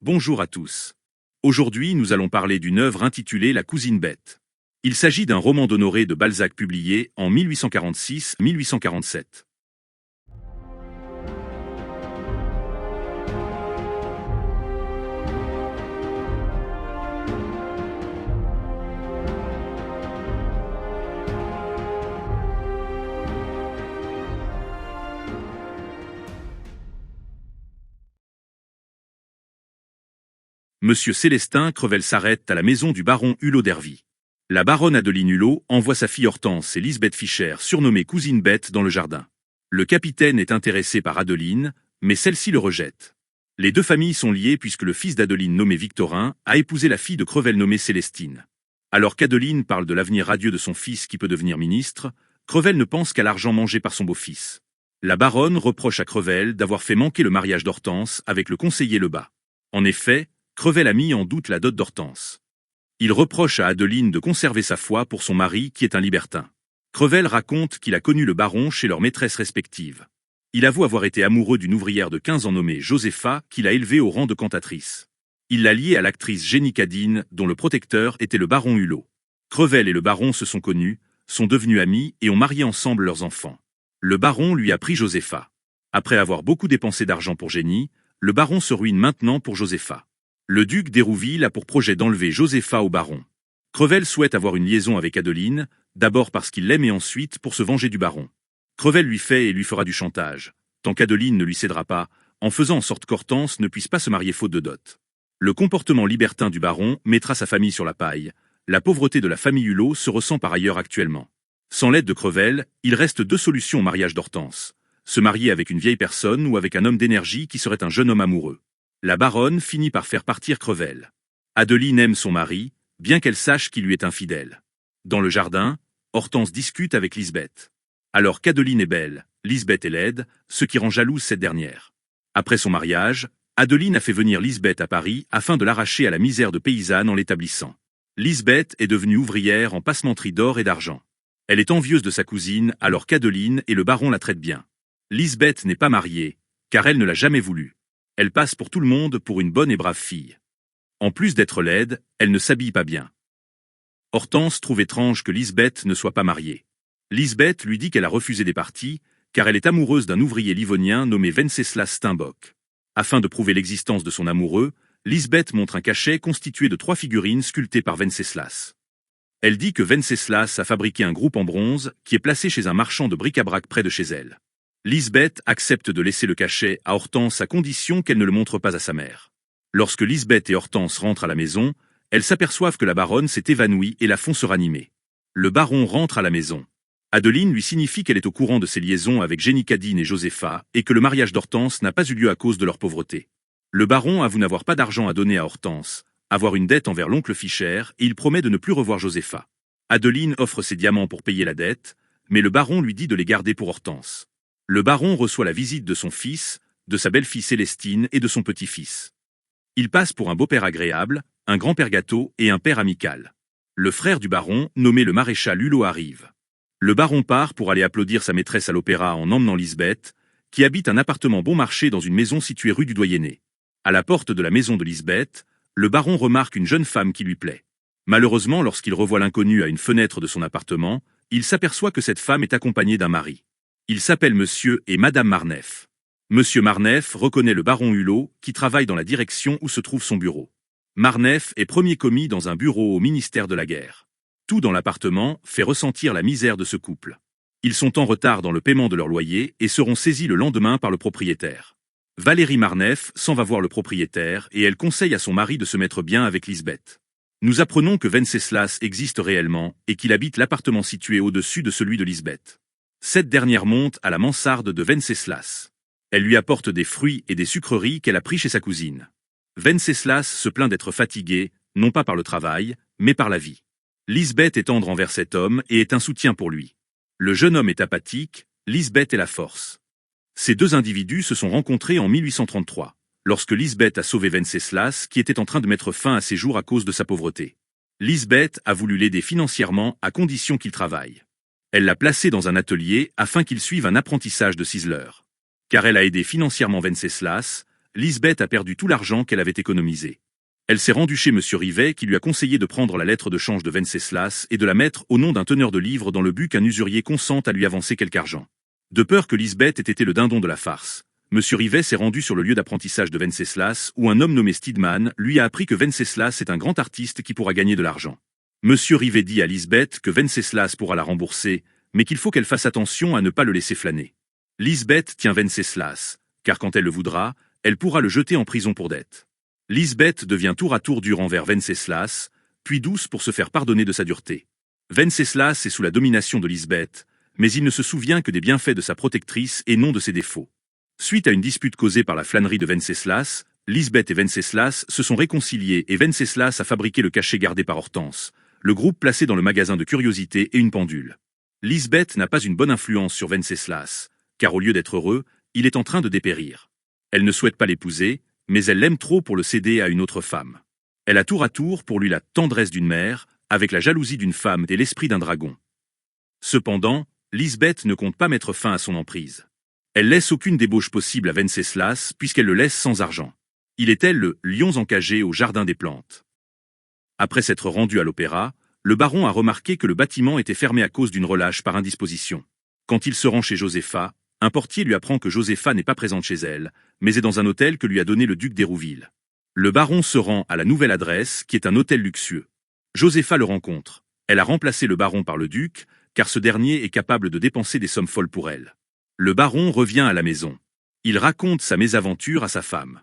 Bonjour à tous. Aujourd'hui, nous allons parler d'une œuvre intitulée La cousine bête. Il s'agit d'un roman d'Honoré de Balzac publié en 1846-1847. Monsieur Célestin Crevel s'arrête à la maison du baron Hulot d'Ervy. La baronne Adeline Hulot envoie sa fille Hortense et Lisbeth Fischer, surnommée cousine bête, dans le jardin. Le capitaine est intéressé par Adeline, mais celle-ci le rejette. Les deux familles sont liées puisque le fils d'Adeline nommé Victorin a épousé la fille de Crevel nommée Célestine. Alors qu'Adeline parle de l'avenir radieux de son fils qui peut devenir ministre, Crevel ne pense qu'à l'argent mangé par son beau-fils. La baronne reproche à Crevel d'avoir fait manquer le mariage d'Hortense avec le conseiller Lebas. En effet, Crevel a mis en doute la dot d'Hortense. Il reproche à Adeline de conserver sa foi pour son mari qui est un libertin. Crevel raconte qu'il a connu le baron chez leurs maîtresses respectives. Il avoue avoir été amoureux d'une ouvrière de 15 ans nommée Josépha qu'il a élevée au rang de cantatrice. Il l'a liée à l'actrice Jenny Cadine dont le protecteur était le baron Hulot. Crevel et le baron se sont connus, sont devenus amis et ont marié ensemble leurs enfants. Le baron lui a pris Josépha. Après avoir beaucoup dépensé d'argent pour Jenny, le baron se ruine maintenant pour Josépha. Le duc d'Hérouville a pour projet d'enlever Josépha au baron. Crevel souhaite avoir une liaison avec Adeline, d'abord parce qu'il l'aime et ensuite pour se venger du baron. Crevel lui fait et lui fera du chantage, tant qu'Adeline ne lui cédera pas, en faisant en sorte qu'Hortense ne puisse pas se marier faute de dot. Le comportement libertin du baron mettra sa famille sur la paille. La pauvreté de la famille Hulot se ressent par ailleurs actuellement. Sans l'aide de Crevel, il reste deux solutions au mariage d'Hortense. Se marier avec une vieille personne ou avec un homme d'énergie qui serait un jeune homme amoureux. La baronne finit par faire partir Crevel. Adeline aime son mari, bien qu'elle sache qu'il lui est infidèle. Dans le jardin, Hortense discute avec Lisbeth. Alors qu'Adeline est belle, Lisbeth est laide, ce qui rend jalouse cette dernière. Après son mariage, Adeline a fait venir Lisbeth à Paris afin de l'arracher à la misère de paysanne en l'établissant. Lisbeth est devenue ouvrière en passementerie d'or et d'argent. Elle est envieuse de sa cousine alors qu'Adeline et le baron la traitent bien. Lisbeth n'est pas mariée, car elle ne l'a jamais voulu. Elle passe pour tout le monde pour une bonne et brave fille. En plus d'être laide, elle ne s'habille pas bien. Hortense trouve étrange que Lisbeth ne soit pas mariée. Lisbeth lui dit qu'elle a refusé des parties, car elle est amoureuse d'un ouvrier livonien nommé Venceslas Steinbock. Afin de prouver l'existence de son amoureux, Lisbeth montre un cachet constitué de 3 figurines sculptées par Venceslas. Elle dit que Venceslas a fabriqué un groupe en bronze qui est placé chez un marchand de bric-à-brac près de chez elle. Lisbeth accepte de laisser le cachet à Hortense à condition qu'elle ne le montre pas à sa mère. Lorsque Lisbeth et Hortense rentrent à la maison, elles s'aperçoivent que la baronne s'est évanouie et la font se ranimer. Le baron rentre à la maison. Adeline lui signifie qu'elle est au courant de ses liaisons avec Jenny Cadine et Josépha et que le mariage d'Hortense n'a pas eu lieu à cause de leur pauvreté. Le baron avoue n'avoir pas d'argent à donner à Hortense, avoir une dette envers l'oncle Fischer et il promet de ne plus revoir Josépha. Adeline offre ses diamants pour payer la dette, mais le baron lui dit de les garder pour Hortense. Le baron reçoit la visite de son fils, de sa belle-fille Célestine et de son petit-fils. Il passe pour un beau-père agréable, un grand-père gâteau et un père amical. Le frère du baron, nommé le maréchal Hulot, arrive. Le baron part pour aller applaudir sa maîtresse à l'opéra en emmenant Lisbeth, qui habite un appartement bon marché dans une maison située rue du Doyenné. À la porte de la maison de Lisbeth, le baron remarque une jeune femme qui lui plaît. Malheureusement, lorsqu'il revoit l'inconnue à une fenêtre de son appartement, il s'aperçoit que cette femme est accompagnée d'un mari. Ils s'appellent Monsieur et Madame Marneffe. Monsieur Marneffe reconnaît le baron Hulot, qui travaille dans la direction où se trouve son bureau. Marneffe est premier commis dans un bureau au ministère de la Guerre. Tout dans l'appartement fait ressentir la misère de ce couple. Ils sont en retard dans le paiement de leur loyer et seront saisis le lendemain par le propriétaire. Valérie Marneffe s'en va voir le propriétaire et elle conseille à son mari de se mettre bien avec Lisbeth. Nous apprenons que Venceslas existe réellement et qu'il habite l'appartement situé au-dessus de celui de Lisbeth. Cette dernière monte à la mansarde de Venceslas. Elle lui apporte des fruits et des sucreries qu'elle a pris chez sa cousine. Venceslas se plaint d'être fatigué, non pas par le travail, mais par la vie. Lisbeth est tendre envers cet homme et est un soutien pour lui. Le jeune homme est apathique, Lisbeth est la force. Ces deux individus se sont rencontrés en 1833, lorsque Lisbeth a sauvé Venceslas qui était en train de mettre fin à ses jours à cause de sa pauvreté. Lisbeth a voulu l'aider financièrement à condition qu'il travaille. Elle l'a placé dans un atelier afin qu'il suive un apprentissage de ciseleur. Car elle a aidé financièrement Venceslas, Lisbeth a perdu tout l'argent qu'elle avait économisé. Elle s'est rendue chez Monsieur Rivet qui lui a conseillé de prendre la lettre de change de Wenceslas et de la mettre au nom d'un teneur de livres dans le but qu'un usurier consente à lui avancer quelque argent. De peur que Lisbeth ait été le dindon de la farce, Monsieur Rivet s'est rendu sur le lieu d'apprentissage de Wenceslas où un homme nommé Stidman lui a appris que Wenceslas est un grand artiste qui pourra gagner de l'argent. Monsieur Rivet dit à Lisbeth que Wenceslas pourra la rembourser, mais qu'il faut qu'elle fasse attention à ne pas le laisser flâner. Lisbeth tient Wenceslas, car quand elle le voudra, elle pourra le jeter en prison pour dette. Lisbeth devient tour à tour dure envers Wenceslas, puis douce pour se faire pardonner de sa dureté. Wenceslas est sous la domination de Lisbeth, mais il ne se souvient que des bienfaits de sa protectrice et non de ses défauts. Suite à une dispute causée par la flânerie de Wenceslas, Lisbeth et Wenceslas se sont réconciliés et Wenceslas a fabriqué le cachet gardé par Hortense, le groupe placé dans le magasin de curiosités et une pendule. Lisbeth n'a pas une bonne influence sur Wenceslas, car au lieu d'être heureux, il est en train de dépérir. Elle ne souhaite pas l'épouser, mais elle l'aime trop pour le céder à une autre femme. Elle a tour à tour pour lui la tendresse d'une mère, avec la jalousie d'une femme et l'esprit d'un dragon. Cependant, Lisbeth ne compte pas mettre fin à son emprise. Elle laisse aucune débauche possible à Wenceslas puisqu'elle le laisse sans argent. Il est tel le « lion encagé au jardin des plantes ». Après s'être rendu à l'opéra, le baron a remarqué que le bâtiment était fermé à cause d'une relâche par indisposition. Quand il se rend chez Josépha, un portier lui apprend que Josépha n'est pas présente chez elle, mais est dans un hôtel que lui a donné le duc d'Hérouville. Le baron se rend à la nouvelle adresse, qui est un hôtel luxueux. Josépha le rencontre. Elle a remplacé le baron par le duc, car ce dernier est capable de dépenser des sommes folles pour elle. Le baron revient à la maison. Il raconte sa mésaventure à sa femme.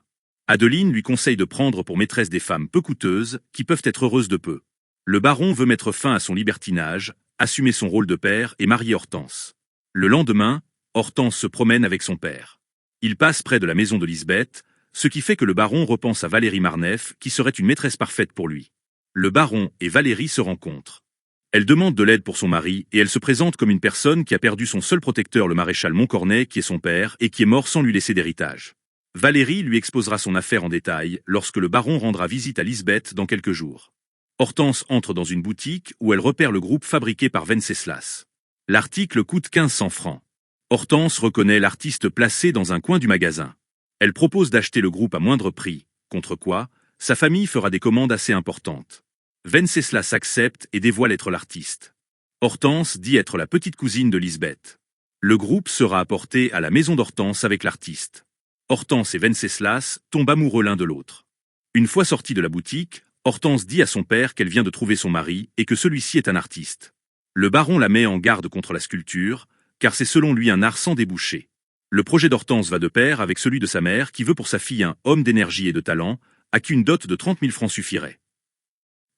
Adeline lui conseille de prendre pour maîtresse des femmes peu coûteuses, qui peuvent être heureuses de peu. Le baron veut mettre fin à son libertinage, assumer son rôle de père et marier Hortense. Le lendemain, Hortense se promène avec son père. Il passe près de la maison de Lisbeth, ce qui fait que le baron repense à Valérie Marneffe, qui serait une maîtresse parfaite pour lui. Le baron et Valérie se rencontrent. Elle demande de l'aide pour son mari et elle se présente comme une personne qui a perdu son seul protecteur, le maréchal Montcornet, qui est son père et qui est mort sans lui laisser d'héritage. Valérie lui exposera son affaire en détail lorsque le baron rendra visite à Lisbeth dans quelques jours. Hortense entre dans une boutique où elle repère le groupe fabriqué par Wenceslas. L'article coûte 1500 francs. Hortense reconnaît l'artiste placé dans un coin du magasin. Elle propose d'acheter le groupe à moindre prix, contre quoi, sa famille fera des commandes assez importantes. Wenceslas accepte et dévoile être l'artiste. Hortense dit être la petite cousine de Lisbeth. Le groupe sera apporté à la maison d'Hortense avec l'artiste. Hortense et Wenceslas tombent amoureux l'un de l'autre. Une fois sortie de la boutique, Hortense dit à son père qu'elle vient de trouver son mari et que celui-ci est un artiste. Le baron la met en garde contre la sculpture, car c'est selon lui un art sans débouché. Le projet d'Hortense va de pair avec celui de sa mère qui veut pour sa fille un homme d'énergie et de talent, à qui une dot de 30 000 francs suffirait.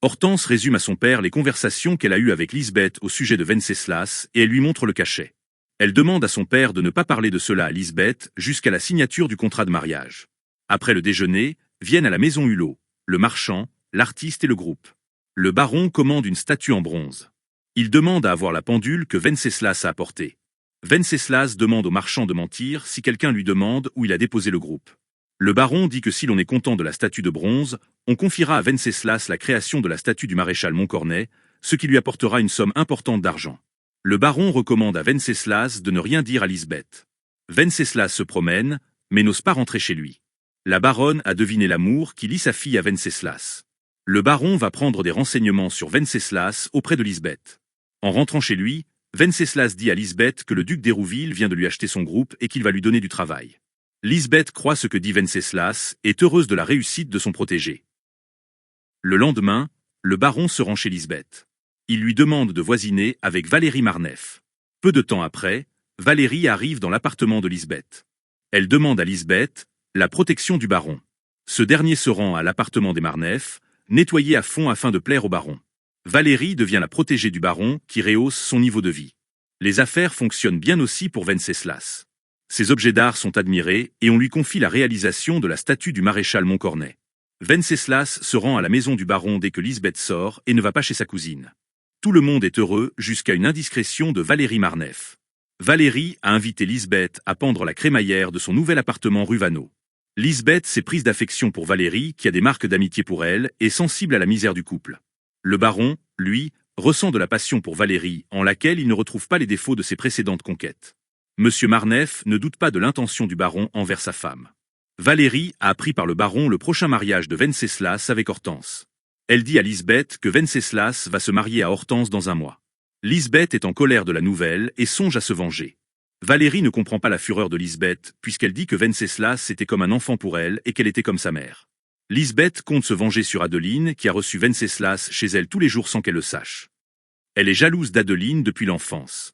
Hortense résume à son père les conversations qu'elle a eues avec Lisbeth au sujet de Wenceslas et elle lui montre le cachet. Elle demande à son père de ne pas parler de cela à Lisbeth jusqu'à la signature du contrat de mariage. Après le déjeuner, viennent à la maison Hulot, le marchand, l'artiste et le groupe. Le baron commande une statue en bronze. Il demande à avoir la pendule que Wenceslas a apportée. Wenceslas demande au marchand de mentir si quelqu'un lui demande où il a déposé le groupe. Le baron dit que si l'on est content de la statue de bronze, on confiera à Wenceslas la création de la statue du maréchal Montcornet, ce qui lui apportera une somme importante d'argent. Le baron recommande à Wenceslas de ne rien dire à Lisbeth. Wenceslas se promène, mais n'ose pas rentrer chez lui. La baronne a deviné l'amour qui lie sa fille à Wenceslas. Le baron va prendre des renseignements sur Wenceslas auprès de Lisbeth. En rentrant chez lui, Wenceslas dit à Lisbeth que le duc d'Hérouville vient de lui acheter son groupe et qu'il va lui donner du travail. Lisbeth croit ce que dit Wenceslas et est heureuse de la réussite de son protégé. Le lendemain, le baron se rend chez Lisbeth. Il lui demande de voisiner avec Valérie Marneffe. Peu de temps après, Valérie arrive dans l'appartement de Lisbeth. Elle demande à Lisbeth la protection du baron. Ce dernier se rend à l'appartement des Marneffe, nettoyé à fond afin de plaire au baron. Valérie devient la protégée du baron qui rehausse son niveau de vie. Les affaires fonctionnent bien aussi pour Wenceslas. Ses objets d'art sont admirés et on lui confie la réalisation de la statue du maréchal Montcornet. Wenceslas se rend à la maison du baron dès que Lisbeth sort et ne va pas chez sa cousine. Tout le monde est heureux jusqu'à une indiscrétion de Valérie Marneffe. Valérie a invité Lisbeth à pendre la crémaillère de son nouvel appartement rue Vaneau. Lisbeth s'est prise d'affection pour Valérie qui a des marques d'amitié pour elle et sensible à la misère du couple. Le baron, lui, ressent de la passion pour Valérie en laquelle il ne retrouve pas les défauts de ses précédentes conquêtes. Monsieur Marneffe ne doute pas de l'intention du baron envers sa femme. Valérie a appris par le baron le prochain mariage de Venceslas avec Hortense. Elle dit à Lisbeth que Venceslas va se marier à Hortense dans un mois. Lisbeth est en colère de la nouvelle et songe à se venger. Valérie ne comprend pas la fureur de Lisbeth, puisqu'elle dit que Venceslas était comme un enfant pour elle et qu'elle était comme sa mère. Lisbeth compte se venger sur Adeline, qui a reçu Venceslas chez elle tous les jours sans qu'elle le sache. Elle est jalouse d'Adeline depuis l'enfance.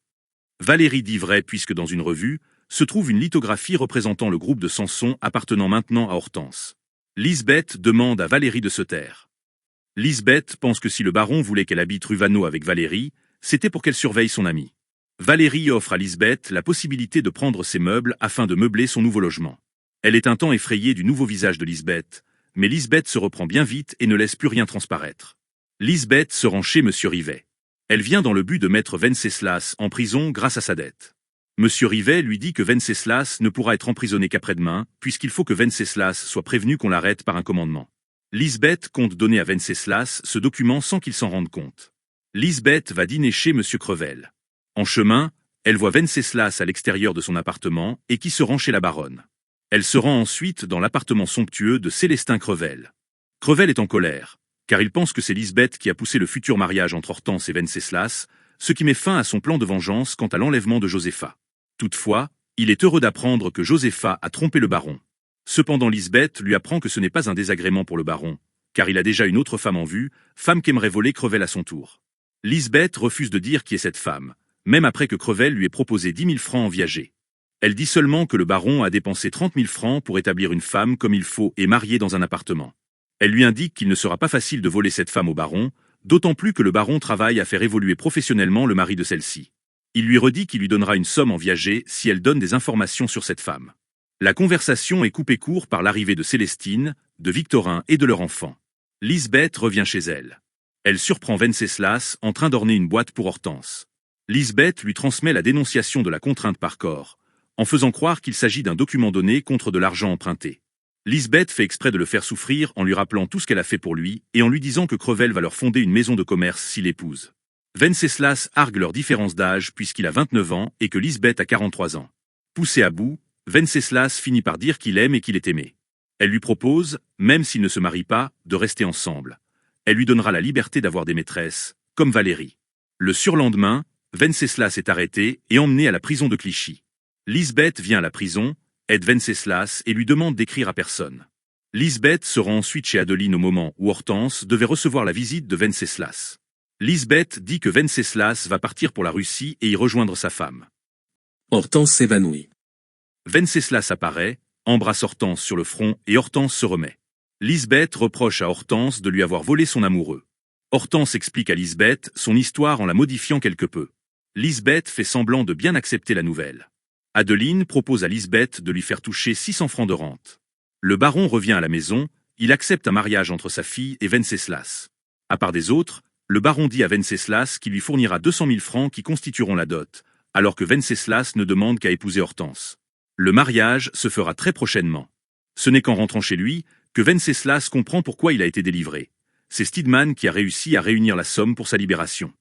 Valérie dit vrai puisque dans une revue, se trouve une lithographie représentant le groupe de Samson appartenant maintenant à Hortense. Lisbeth demande à Valérie de se taire. Lisbeth pense que si le baron voulait qu'elle habite rue Vaneau avec Valérie, c'était pour qu'elle surveille son amie. Valérie offre à Lisbeth la possibilité de prendre ses meubles afin de meubler son nouveau logement. Elle est un temps effrayée du nouveau visage de Lisbeth, mais Lisbeth se reprend bien vite et ne laisse plus rien transparaître. Lisbeth se rend chez Monsieur Rivet. Elle vient dans le but de mettre Venceslas en prison grâce à sa dette. Monsieur Rivet lui dit que Venceslas ne pourra être emprisonné qu'après-demain, puisqu'il faut que Venceslas soit prévenu qu'on l'arrête par un commandement. Lisbeth compte donner à Venceslas ce document sans qu'il s'en rende compte. Lisbeth va dîner chez Monsieur Crevel. En chemin, elle voit Venceslas à l'extérieur de son appartement et qui se rend chez la baronne. Elle se rend ensuite dans l'appartement somptueux de Célestin Crevel. Crevel est en colère, car il pense que c'est Lisbeth qui a poussé le futur mariage entre Hortense et Venceslas, ce qui met fin à son plan de vengeance quant à l'enlèvement de Josépha. Toutefois, il est heureux d'apprendre que Josépha a trompé le baron. Cependant Lisbeth lui apprend que ce n'est pas un désagrément pour le baron, car il a déjà une autre femme en vue, femme qu'aimerait voler Crevel à son tour. Lisbeth refuse de dire qui est cette femme, même après que Crevel lui ait proposé 10 000 francs en viager. Elle dit seulement que le baron a dépensé 30 000 francs pour établir une femme comme il faut et mariée dans un appartement. Elle lui indique qu'il ne sera pas facile de voler cette femme au baron, d'autant plus que le baron travaille à faire évoluer professionnellement le mari de celle-ci. Il lui redit qu'il lui donnera une somme en viager si elle donne des informations sur cette femme. La conversation est coupée court par l'arrivée de Célestine, de Victorin et de leur enfant. Lisbeth revient chez elle. Elle surprend Venceslas en train d'orner une boîte pour Hortense. Lisbeth lui transmet la dénonciation de la contrainte par corps, en faisant croire qu'il s'agit d'un document donné contre de l'argent emprunté. Lisbeth fait exprès de le faire souffrir en lui rappelant tout ce qu'elle a fait pour lui et en lui disant que Crevel va leur fonder une maison de commerce s'il épouse. Venceslas argue leur différence d'âge puisqu'il a 29 ans et que Lisbeth a 43 ans. Poussé à bout, Venceslas finit par dire qu'il aime et qu'il est aimé. Elle lui propose, même s'ils ne se marient pas, de rester ensemble. Elle lui donnera la liberté d'avoir des maîtresses, comme Valérie. Le surlendemain, Venceslas est arrêté et emmené à la prison de Clichy. Lisbeth vient à la prison, aide Venceslas et lui demande d'écrire à personne. Lisbeth se rend ensuite chez Adeline au moment où Hortense devait recevoir la visite de Venceslas. Lisbeth dit que Venceslas va partir pour la Russie et y rejoindre sa femme. Hortense s'évanouit. Venceslas apparaît, embrasse Hortense sur le front et Hortense se remet. Lisbeth reproche à Hortense de lui avoir volé son amoureux. Hortense explique à Lisbeth son histoire en la modifiant quelque peu. Lisbeth fait semblant de bien accepter la nouvelle. Adeline propose à Lisbeth de lui faire toucher 600 francs de rente. Le baron revient à la maison, il accepte un mariage entre sa fille et Venceslas. À part des autres, le baron dit à Venceslas qu'il lui fournira 200 000 francs qui constitueront la dot, alors que Venceslas ne demande qu'à épouser Hortense. Le mariage se fera très prochainement. Ce n'est qu'en rentrant chez lui que Venceslas comprend pourquoi il a été délivré. C'est Stidman qui a réussi à réunir la somme pour sa libération.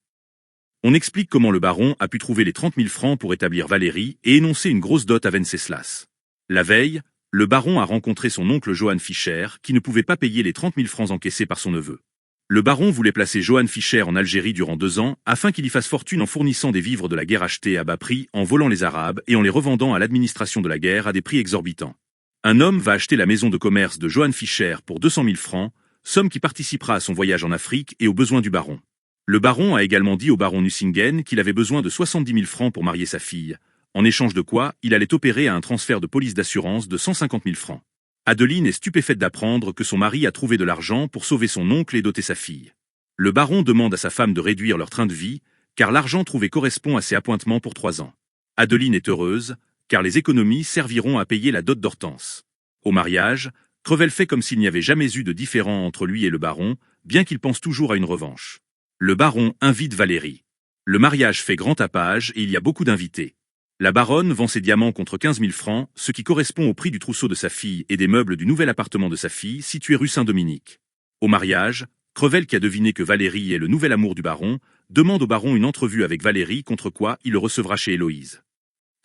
On explique comment le baron a pu trouver les 30 000 francs pour établir Valérie et énoncer une grosse dot à Venceslas. La veille, le baron a rencontré son oncle Johann Fischer qui ne pouvait pas payer les 30 000 francs encaissés par son neveu. Le baron voulait placer Johann Fischer en Algérie durant 2 ans afin qu'il y fasse fortune en fournissant des vivres de la guerre achetés à bas prix, en volant les Arabes et en les revendant à l'administration de la guerre à des prix exorbitants. Un homme va acheter la maison de commerce de Johann Fischer pour 200 000 francs, somme qui participera à son voyage en Afrique et aux besoins du baron. Le baron a également dit au baron Nucingen qu'il avait besoin de 70 000 francs pour marier sa fille, en échange de quoi il allait opérer à un transfert de police d'assurance de 150 000 francs. Adeline est stupéfaite d'apprendre que son mari a trouvé de l'argent pour sauver son oncle et doter sa fille. Le baron demande à sa femme de réduire leur train de vie, car l'argent trouvé correspond à ses appointements pour 3 ans. Adeline est heureuse, car les économies serviront à payer la dot d'Hortense. Au mariage, Crevel fait comme s'il n'y avait jamais eu de différend entre lui et le baron, bien qu'il pense toujours à une revanche. Le baron invite Valérie. Le mariage fait grand tapage et il y a beaucoup d'invités. La baronne vend ses diamants contre 15 000 francs, ce qui correspond au prix du trousseau de sa fille et des meubles du nouvel appartement de sa fille, situé rue Saint-Dominique. Au mariage, Crevel, qui a deviné que Valérie est le nouvel amour du baron, demande au baron une entrevue avec Valérie, contre quoi il le recevra chez Héloïse.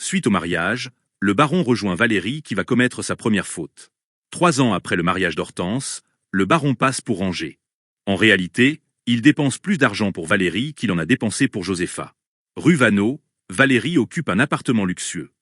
Suite au mariage, le baron rejoint Valérie qui va commettre sa première faute. 3 ans après le mariage d'Hortense, le baron passe pour Angers. En réalité, il dépense plus d'argent pour Valérie qu'il en a dépensé pour Josépha. Rue Vaneau, Valérie occupe un appartement luxueux.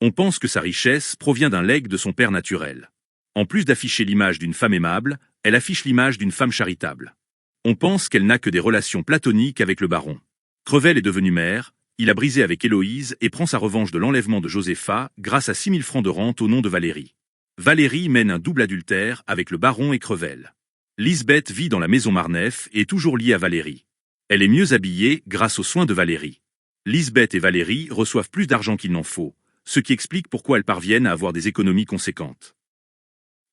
On pense que sa richesse provient d'un legs de son père naturel. En plus d'afficher l'image d'une femme aimable, elle affiche l'image d'une femme charitable. On pense qu'elle n'a que des relations platoniques avec le baron. Crevel est devenu maire, il a brisé avec Héloïse et prend sa revanche de l'enlèvement de Josépha grâce à 6 000 francs de rente au nom de Valérie. Valérie mène un double adultère avec le baron et Crevel. Lisbeth vit dans la maison Marneffe et est toujours liée à Valérie. Elle est mieux habillée grâce aux soins de Valérie. Lisbeth et Valérie reçoivent plus d'argent qu'il n'en faut, ce qui explique pourquoi elles parviennent à avoir des économies conséquentes.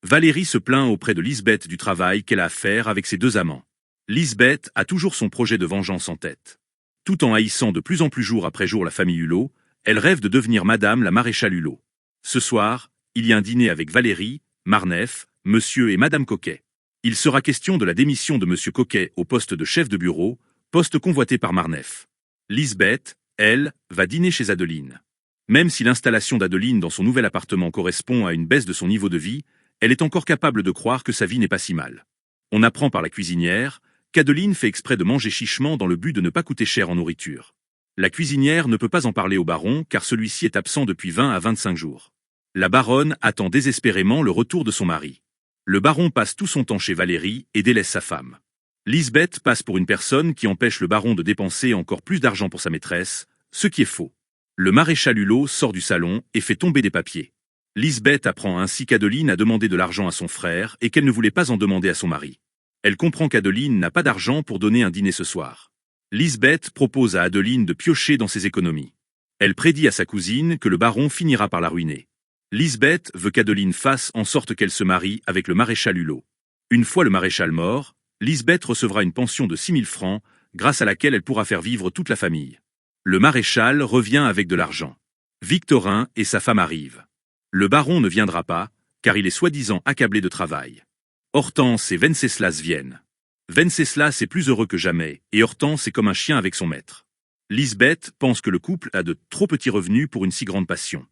Valérie se plaint auprès de Lisbeth du travail qu'elle a à faire avec ses 2 amants. Lisbeth a toujours son projet de vengeance en tête. Tout en haïssant de plus en plus jour après jour la famille Hulot, elle rêve de devenir Madame la maréchale Hulot. Ce soir, il y a un dîner avec Valérie, Marneffe, Monsieur et Madame Coquet. Il sera question de la démission de Monsieur Coquet au poste de chef de bureau, poste convoité par Marneffe. Lisbeth, elle, va dîner chez Adeline. Même si l'installation d'Adeline dans son nouvel appartement correspond à une baisse de son niveau de vie, elle est encore capable de croire que sa vie n'est pas si mal. On apprend par la cuisinière qu'Adeline fait exprès de manger chichement dans le but de ne pas coûter cher en nourriture. La cuisinière ne peut pas en parler au baron car celui-ci est absent depuis 20 à 25 jours. La baronne attend désespérément le retour de son mari. Le baron passe tout son temps chez Valérie et délaisse sa femme. Lisbeth passe pour une personne qui empêche le baron de dépenser encore plus d'argent pour sa maîtresse, ce qui est faux. Le maréchal Hulot sort du salon et fait tomber des papiers. Lisbeth apprend ainsi qu'Adeline a demandé de l'argent à son frère et qu'elle ne voulait pas en demander à son mari. Elle comprend qu'Adeline n'a pas d'argent pour donner un dîner ce soir. Lisbeth propose à Adeline de piocher dans ses économies. Elle prédit à sa cousine que le baron finira par la ruiner. Lisbeth veut qu'Adeline fasse en sorte qu'elle se marie avec le maréchal Hulot. Une fois le maréchal mort, Lisbeth recevra une pension de 6 000 francs, grâce à laquelle elle pourra faire vivre toute la famille. Le maréchal revient avec de l'argent. Victorin et sa femme arrivent. Le baron ne viendra pas, car il est soi-disant accablé de travail. Hortense et Venceslas viennent. Venceslas est plus heureux que jamais, et Hortense est comme un chien avec son maître. Lisbeth pense que le couple a de trop petits revenus pour une si grande passion.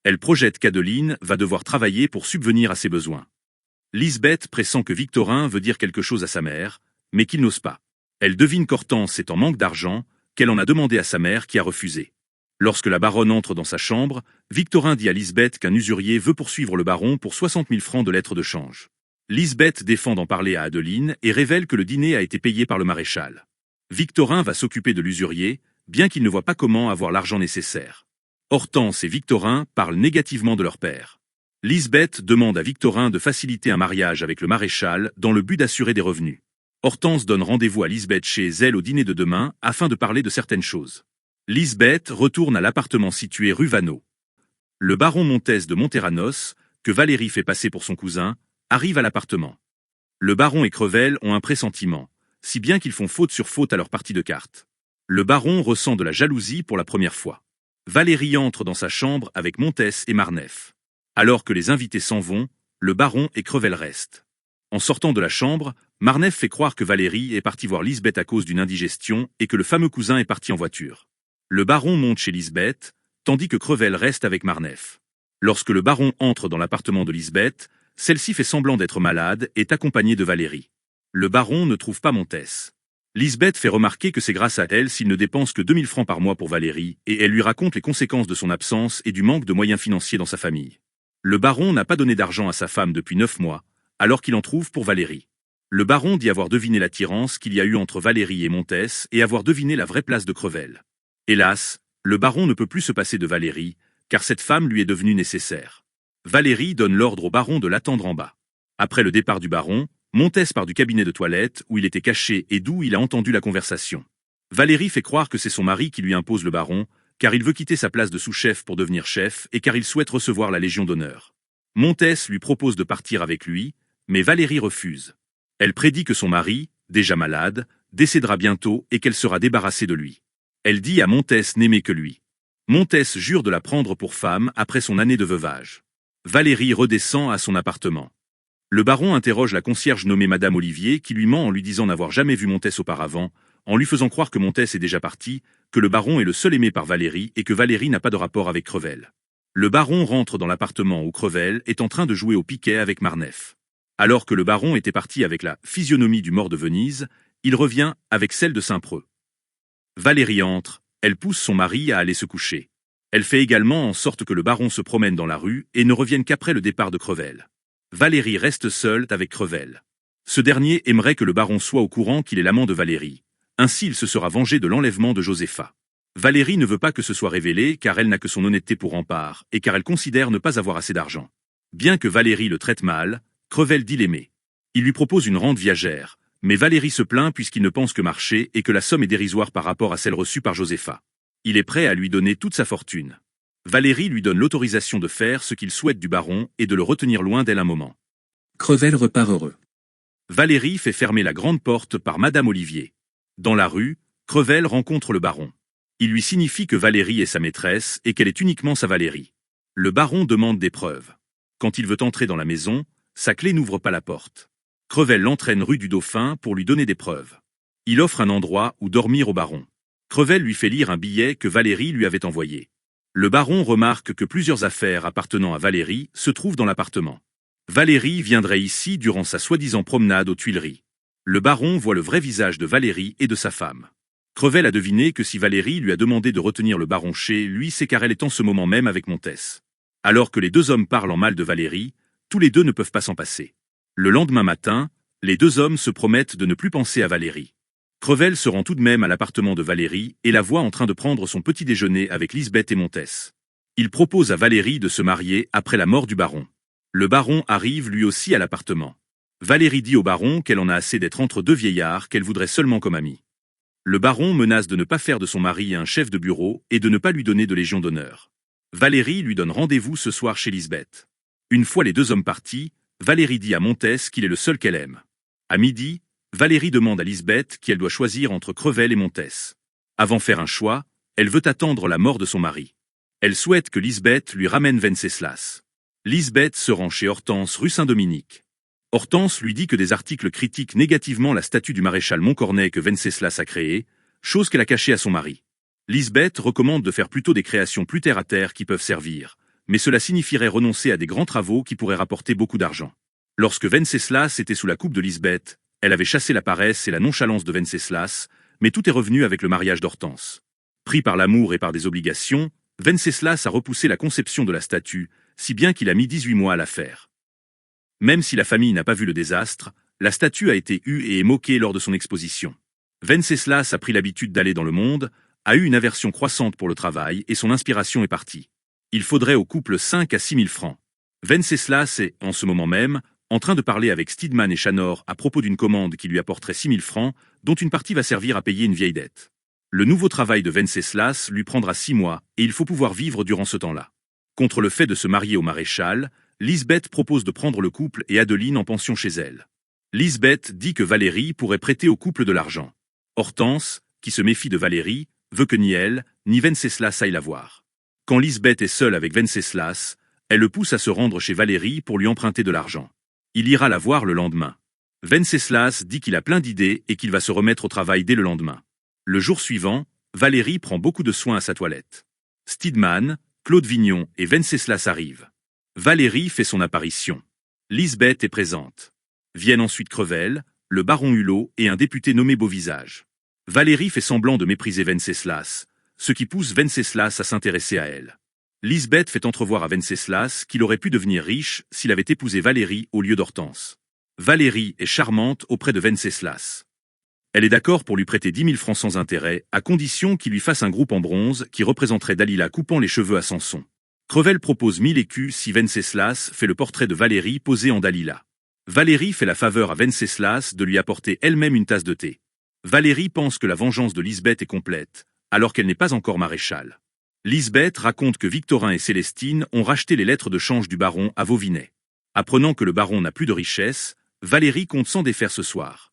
Elle projette qu'Adeline va devoir travailler pour subvenir à ses besoins. Lisbeth pressent que Victorin veut dire quelque chose à sa mère, mais qu'il n'ose pas. Elle devine qu'Hortense est en manque d'argent, qu'elle en a demandé à sa mère qui a refusé. Lorsque la baronne entre dans sa chambre, Victorin dit à Lisbeth qu'un usurier veut poursuivre le baron pour 60 000 francs de lettres de change. Lisbeth défend d'en parler à Adeline et révèle que le dîner a été payé par le maréchal. Victorin va s'occuper de l'usurier, bien qu'il ne voit pas comment avoir l'argent nécessaire. Hortense et Victorin parlent négativement de leur père. Lisbeth demande à Victorin de faciliter un mariage avec le maréchal dans le but d'assurer des revenus. Hortense donne rendez-vous à Lisbeth chez elle au dîner de demain afin de parler de certaines choses. Lisbeth retourne à l'appartement situé rue Vaneau. Le baron Montès de Monteranos, que Valérie fait passer pour son cousin, arrive à l'appartement. Le baron et Crevel ont un pressentiment, si bien qu'ils font faute sur faute à leur partie de cartes. Le baron ressent de la jalousie pour la première fois. Valérie entre dans sa chambre avec Montès et Marneffe. Alors que les invités s'en vont, le baron et Crevel restent. En sortant de la chambre, Marneffe fait croire que Valérie est partie voir Lisbeth à cause d'une indigestion et que le fameux cousin est parti en voiture. Le baron monte chez Lisbeth, tandis que Crevel reste avec Marneffe. Lorsque le baron entre dans l'appartement de Lisbeth, celle-ci fait semblant d'être malade et est accompagnée de Valérie. Le baron ne trouve pas Montès. Lisbeth fait remarquer que c'est grâce à elle s'il ne dépense que 2 000 francs par mois pour Valérie, et elle lui raconte les conséquences de son absence et du manque de moyens financiers dans sa famille. Le baron n'a pas donné d'argent à sa femme depuis 9 mois, alors qu'il en trouve pour Valérie. Le baron dit avoir deviné l'attirance qu'il y a eu entre Valérie et Montès et avoir deviné la vraie place de Crevel. Hélas, le baron ne peut plus se passer de Valérie, car cette femme lui est devenue nécessaire. Valérie donne l'ordre au baron de l'attendre en bas. Après le départ du baron, Montès part du cabinet de toilette où il était caché et d'où il a entendu la conversation. Valérie fait croire que c'est son mari qui lui impose le baron, car il veut quitter sa place de sous-chef pour devenir chef et car il souhaite recevoir la Légion d'honneur. Montès lui propose de partir avec lui, mais Valérie refuse. Elle prédit que son mari, déjà malade, décédera bientôt et qu'elle sera débarrassée de lui. Elle dit à Montès n'aimer que lui. Montès jure de la prendre pour femme après son année de veuvage. Valérie redescend à son appartement. Le baron interroge la concierge nommée Madame Olivier qui lui ment en lui disant n'avoir jamais vu Montès auparavant, en lui faisant croire que Montès est déjà parti, que le baron est le seul aimé par Valérie et que Valérie n'a pas de rapport avec Crevel. Le baron rentre dans l'appartement où Crevel est en train de jouer au piquet avec Marneffe. Alors que le baron était parti avec la physionomie du mort de Venise, il revient avec celle de Saint-Preux. Valérie entre, elle pousse son mari à aller se coucher. Elle fait également en sorte que le baron se promène dans la rue et ne revienne qu'après le départ de Crevel. Valérie reste seule avec Crevel. Ce dernier aimerait que le baron soit au courant qu'il est l'amant de Valérie. Ainsi il se sera vengé de l'enlèvement de Josépha. Valérie ne veut pas que ce soit révélé car elle n'a que son honnêteté pour rempart et car elle considère ne pas avoir assez d'argent. Bien que Valérie le traite mal, Crevel dit l'aimer. Il lui propose une rente viagère, mais Valérie se plaint puisqu'il ne pense que marcher et que la somme est dérisoire par rapport à celle reçue par Josépha. Il est prêt à lui donner toute sa fortune. Valérie lui donne l'autorisation de faire ce qu'il souhaite du baron et de le retenir loin d'elle un moment. Crevel repart heureux. Valérie fait fermer la grande porte par Madame Olivier. Dans la rue, Crevel rencontre le baron. Il lui signifie que Valérie est sa maîtresse et qu'elle est uniquement sa Valérie. Le baron demande des preuves. Quand il veut entrer dans la maison, sa clé n'ouvre pas la porte. Crevel l'entraîne rue du Dauphin pour lui donner des preuves. Il offre un endroit où dormir au baron. Crevel lui fait lire un billet que Valérie lui avait envoyé. Le baron remarque que plusieurs affaires appartenant à Valérie se trouvent dans l'appartement. Valérie viendrait ici durant sa soi-disant promenade aux Tuileries. Le baron voit le vrai visage de Valérie et de sa femme. Crevel a deviné que si Valérie lui a demandé de retenir le baron chez lui, c'est car elle est en ce moment même avec Montès. Alors que les deux hommes parlent en mal de Valérie, tous les deux ne peuvent pas s'en passer. Le lendemain matin, les deux hommes se promettent de ne plus penser à Valérie. Crevel se rend tout de même à l'appartement de Valérie et la voit en train de prendre son petit déjeuner avec Lisbeth et Montès. Il propose à Valérie de se marier après la mort du baron. Le baron arrive lui aussi à l'appartement. Valérie dit au baron qu'elle en a assez d'être entre deux vieillards qu'elle voudrait seulement comme amie. Le baron menace de ne pas faire de son mari un chef de bureau et de ne pas lui donner de légion d'honneur. Valérie lui donne rendez-vous ce soir chez Lisbeth. Une fois les deux hommes partis, Valérie dit à Montès qu'il est le seul qu'elle aime. À midi, Valérie demande à Lisbeth qui elle doit choisir entre Crevel et Montès. Avant faire un choix, elle veut attendre la mort de son mari. Elle souhaite que Lisbeth lui ramène Wenceslas. Lisbeth se rend chez Hortense rue Saint-Dominique. Hortense lui dit que des articles critiquent négativement la statue du maréchal Montcornet que Wenceslas a créée, chose qu'elle a cachée à son mari. Lisbeth recommande de faire plutôt des créations plus terre-à-terre qui peuvent servir, mais cela signifierait renoncer à des grands travaux qui pourraient rapporter beaucoup d'argent. Lorsque Wenceslas était sous la coupe de Lisbeth, elle avait chassé la paresse et la nonchalance de Wenceslas, mais tout est revenu avec le mariage d'Hortense. Pris par l'amour et par des obligations, Wenceslas a repoussé la conception de la statue, si bien qu'il a mis 18 mois à la faire. Même si la famille n'a pas vu le désastre, la statue a été hue et moquée lors de son exposition. Wenceslas a pris l'habitude d'aller dans le monde, a eu une aversion croissante pour le travail et son inspiration est partie. Il faudrait au couple 5 à 6 000 francs. Wenceslas est, en ce moment même, en train de parler avec Stidman et Chanor à propos d'une commande qui lui apporterait 6 000 francs, dont une partie va servir à payer une vieille dette. Le nouveau travail de Wenceslas lui prendra 6 mois et il faut pouvoir vivre durant ce temps-là. Contre le fait de se marier au maréchal, Lisbeth propose de prendre le couple et Adeline en pension chez elle. Lisbeth dit que Valérie pourrait prêter au couple de l'argent. Hortense, qui se méfie de Valérie, veut que ni elle, ni Wenceslas aillent la voir. Quand Lisbeth est seule avec Wenceslas, elle le pousse à se rendre chez Valérie pour lui emprunter de l'argent. Il ira la voir le lendemain. Wenceslas dit qu'il a plein d'idées et qu'il va se remettre au travail dès le lendemain. Le jour suivant, Valérie prend beaucoup de soin à sa toilette. Stidman, Claude Vignon et Wenceslas arrivent. Valérie fait son apparition. Lisbeth est présente. Viennent ensuite Crevel, le baron Hulot et un député nommé Beauvisage. Valérie fait semblant de mépriser Wenceslas, ce qui pousse Wenceslas à s'intéresser à elle. Lisbeth fait entrevoir à Wenceslas qu'il aurait pu devenir riche s'il avait épousé Valérie au lieu d'Hortense. Valérie est charmante auprès de Wenceslas. Elle est d'accord pour lui prêter 10 000 francs sans intérêt, à condition qu'il lui fasse un groupe en bronze qui représenterait Dalila coupant les cheveux à Samson. Crevel propose 1000 écus si Wenceslas fait le portrait de Valérie posé en Dalila. Valérie fait la faveur à Wenceslas de lui apporter elle-même une tasse de thé. Valérie pense que la vengeance de Lisbeth est complète, alors qu'elle n'est pas encore maréchale. Lisbeth raconte que Victorin et Célestine ont racheté les lettres de change du baron à Vauvinet. Apprenant que le baron n'a plus de richesse, Valérie compte s'en défaire ce soir.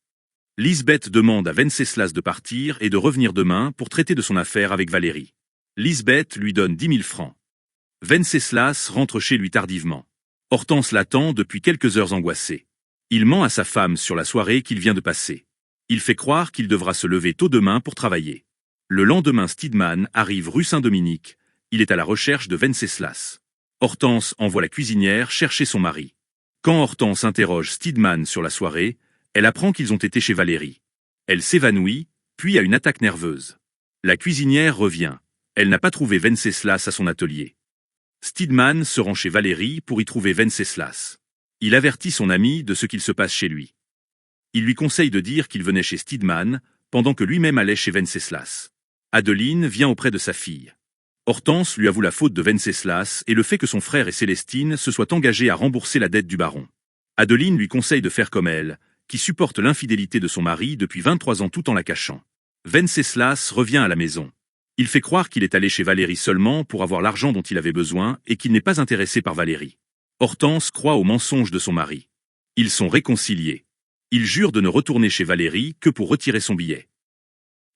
Lisbeth demande à Wenceslas de partir et de revenir demain pour traiter de son affaire avec Valérie. Lisbeth lui donne 10 000 francs. Wenceslas rentre chez lui tardivement. Hortense l'attend depuis quelques heures angoissée. Il ment à sa femme sur la soirée qu'il vient de passer. Il fait croire qu'il devra se lever tôt demain pour travailler. Le lendemain, Stidman arrive rue Saint-Dominique. Il est à la recherche de Wenceslas. Hortense envoie la cuisinière chercher son mari. Quand Hortense interroge Steedman sur la soirée, elle apprend qu'ils ont été chez Valérie. Elle s'évanouit, puis a une attaque nerveuse. La cuisinière revient. Elle n'a pas trouvé Venceslas à son atelier. Steedman se rend chez Valérie pour y trouver Venceslas. Il avertit son ami de ce qu'il se passe chez lui. Il lui conseille de dire qu'il venait chez Steedman, pendant que lui-même allait chez Venceslas. Adeline vient auprès de sa fille. Hortense lui avoue la faute de Venceslas et le fait que son frère et Célestine se soient engagés à rembourser la dette du baron. Adeline lui conseille de faire comme elle, qui supporte l'infidélité de son mari depuis 23 ans tout en la cachant. Venceslas revient à la maison. Il fait croire qu'il est allé chez Valérie seulement pour avoir l'argent dont il avait besoin et qu'il n'est pas intéressé par Valérie. Hortense croit aux mensonges de son mari. Ils sont réconciliés. Il jure de ne retourner chez Valérie que pour retirer son billet.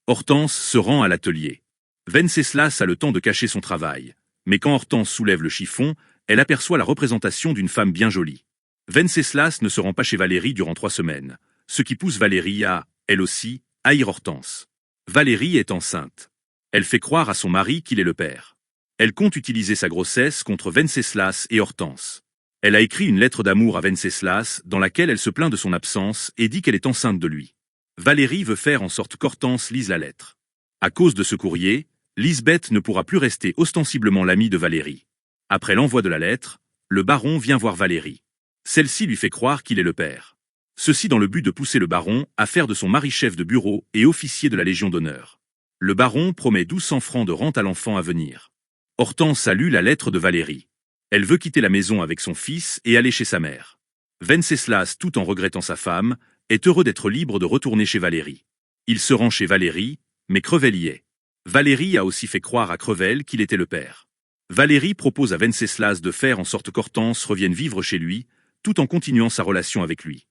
Hortense se rend à l'atelier. Venceslas a le temps de cacher son travail, mais quand Hortense soulève le chiffon, elle aperçoit la représentation d'une femme bien jolie. Venceslas ne se rend pas chez Valérie durant 3 semaines, ce qui pousse Valérie à, elle aussi, haïr Hortense. Valérie est enceinte. Elle fait croire à son mari qu'il est le père. Elle compte utiliser sa grossesse contre Venceslas et Hortense. Elle a écrit une lettre d'amour à Venceslas dans laquelle elle se plaint de son absence et dit qu'elle est enceinte de lui. Valérie veut faire en sorte qu'Hortense lise la lettre. À cause de ce courrier, Lisbeth ne pourra plus rester ostensiblement l'amie de Valérie. Après l'envoi de la lettre, le baron vient voir Valérie. Celle-ci lui fait croire qu'il est le père. Ceci dans le but de pousser le baron à faire de son mari chef de bureau et officier de la Légion d'honneur. Le baron promet 1200 francs de rente à l'enfant à venir. Hortense a lu la lettre de Valérie. Elle veut quitter la maison avec son fils et aller chez sa mère. Venceslas, tout en regrettant sa femme, est heureux d'être libre de retourner chez Valérie. Il se rend chez Valérie, mais Crevel y est. Valérie a aussi fait croire à Crevel qu'il était le père. Valérie propose à Venceslas de faire en sorte qu'Hortense revienne vivre chez lui, tout en continuant sa relation avec lui.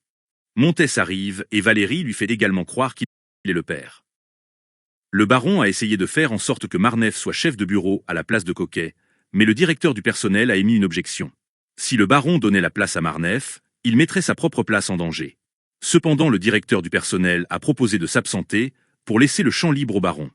Montès arrive et Valérie lui fait également croire qu'il est le père. Le baron a essayé de faire en sorte que Marneffe soit chef de bureau à la place de Coquet, mais le directeur du personnel a émis une objection. Si le baron donnait la place à Marneffe, il mettrait sa propre place en danger. Cependant, le directeur du personnel a proposé de s'absenter pour laisser le champ libre au baron.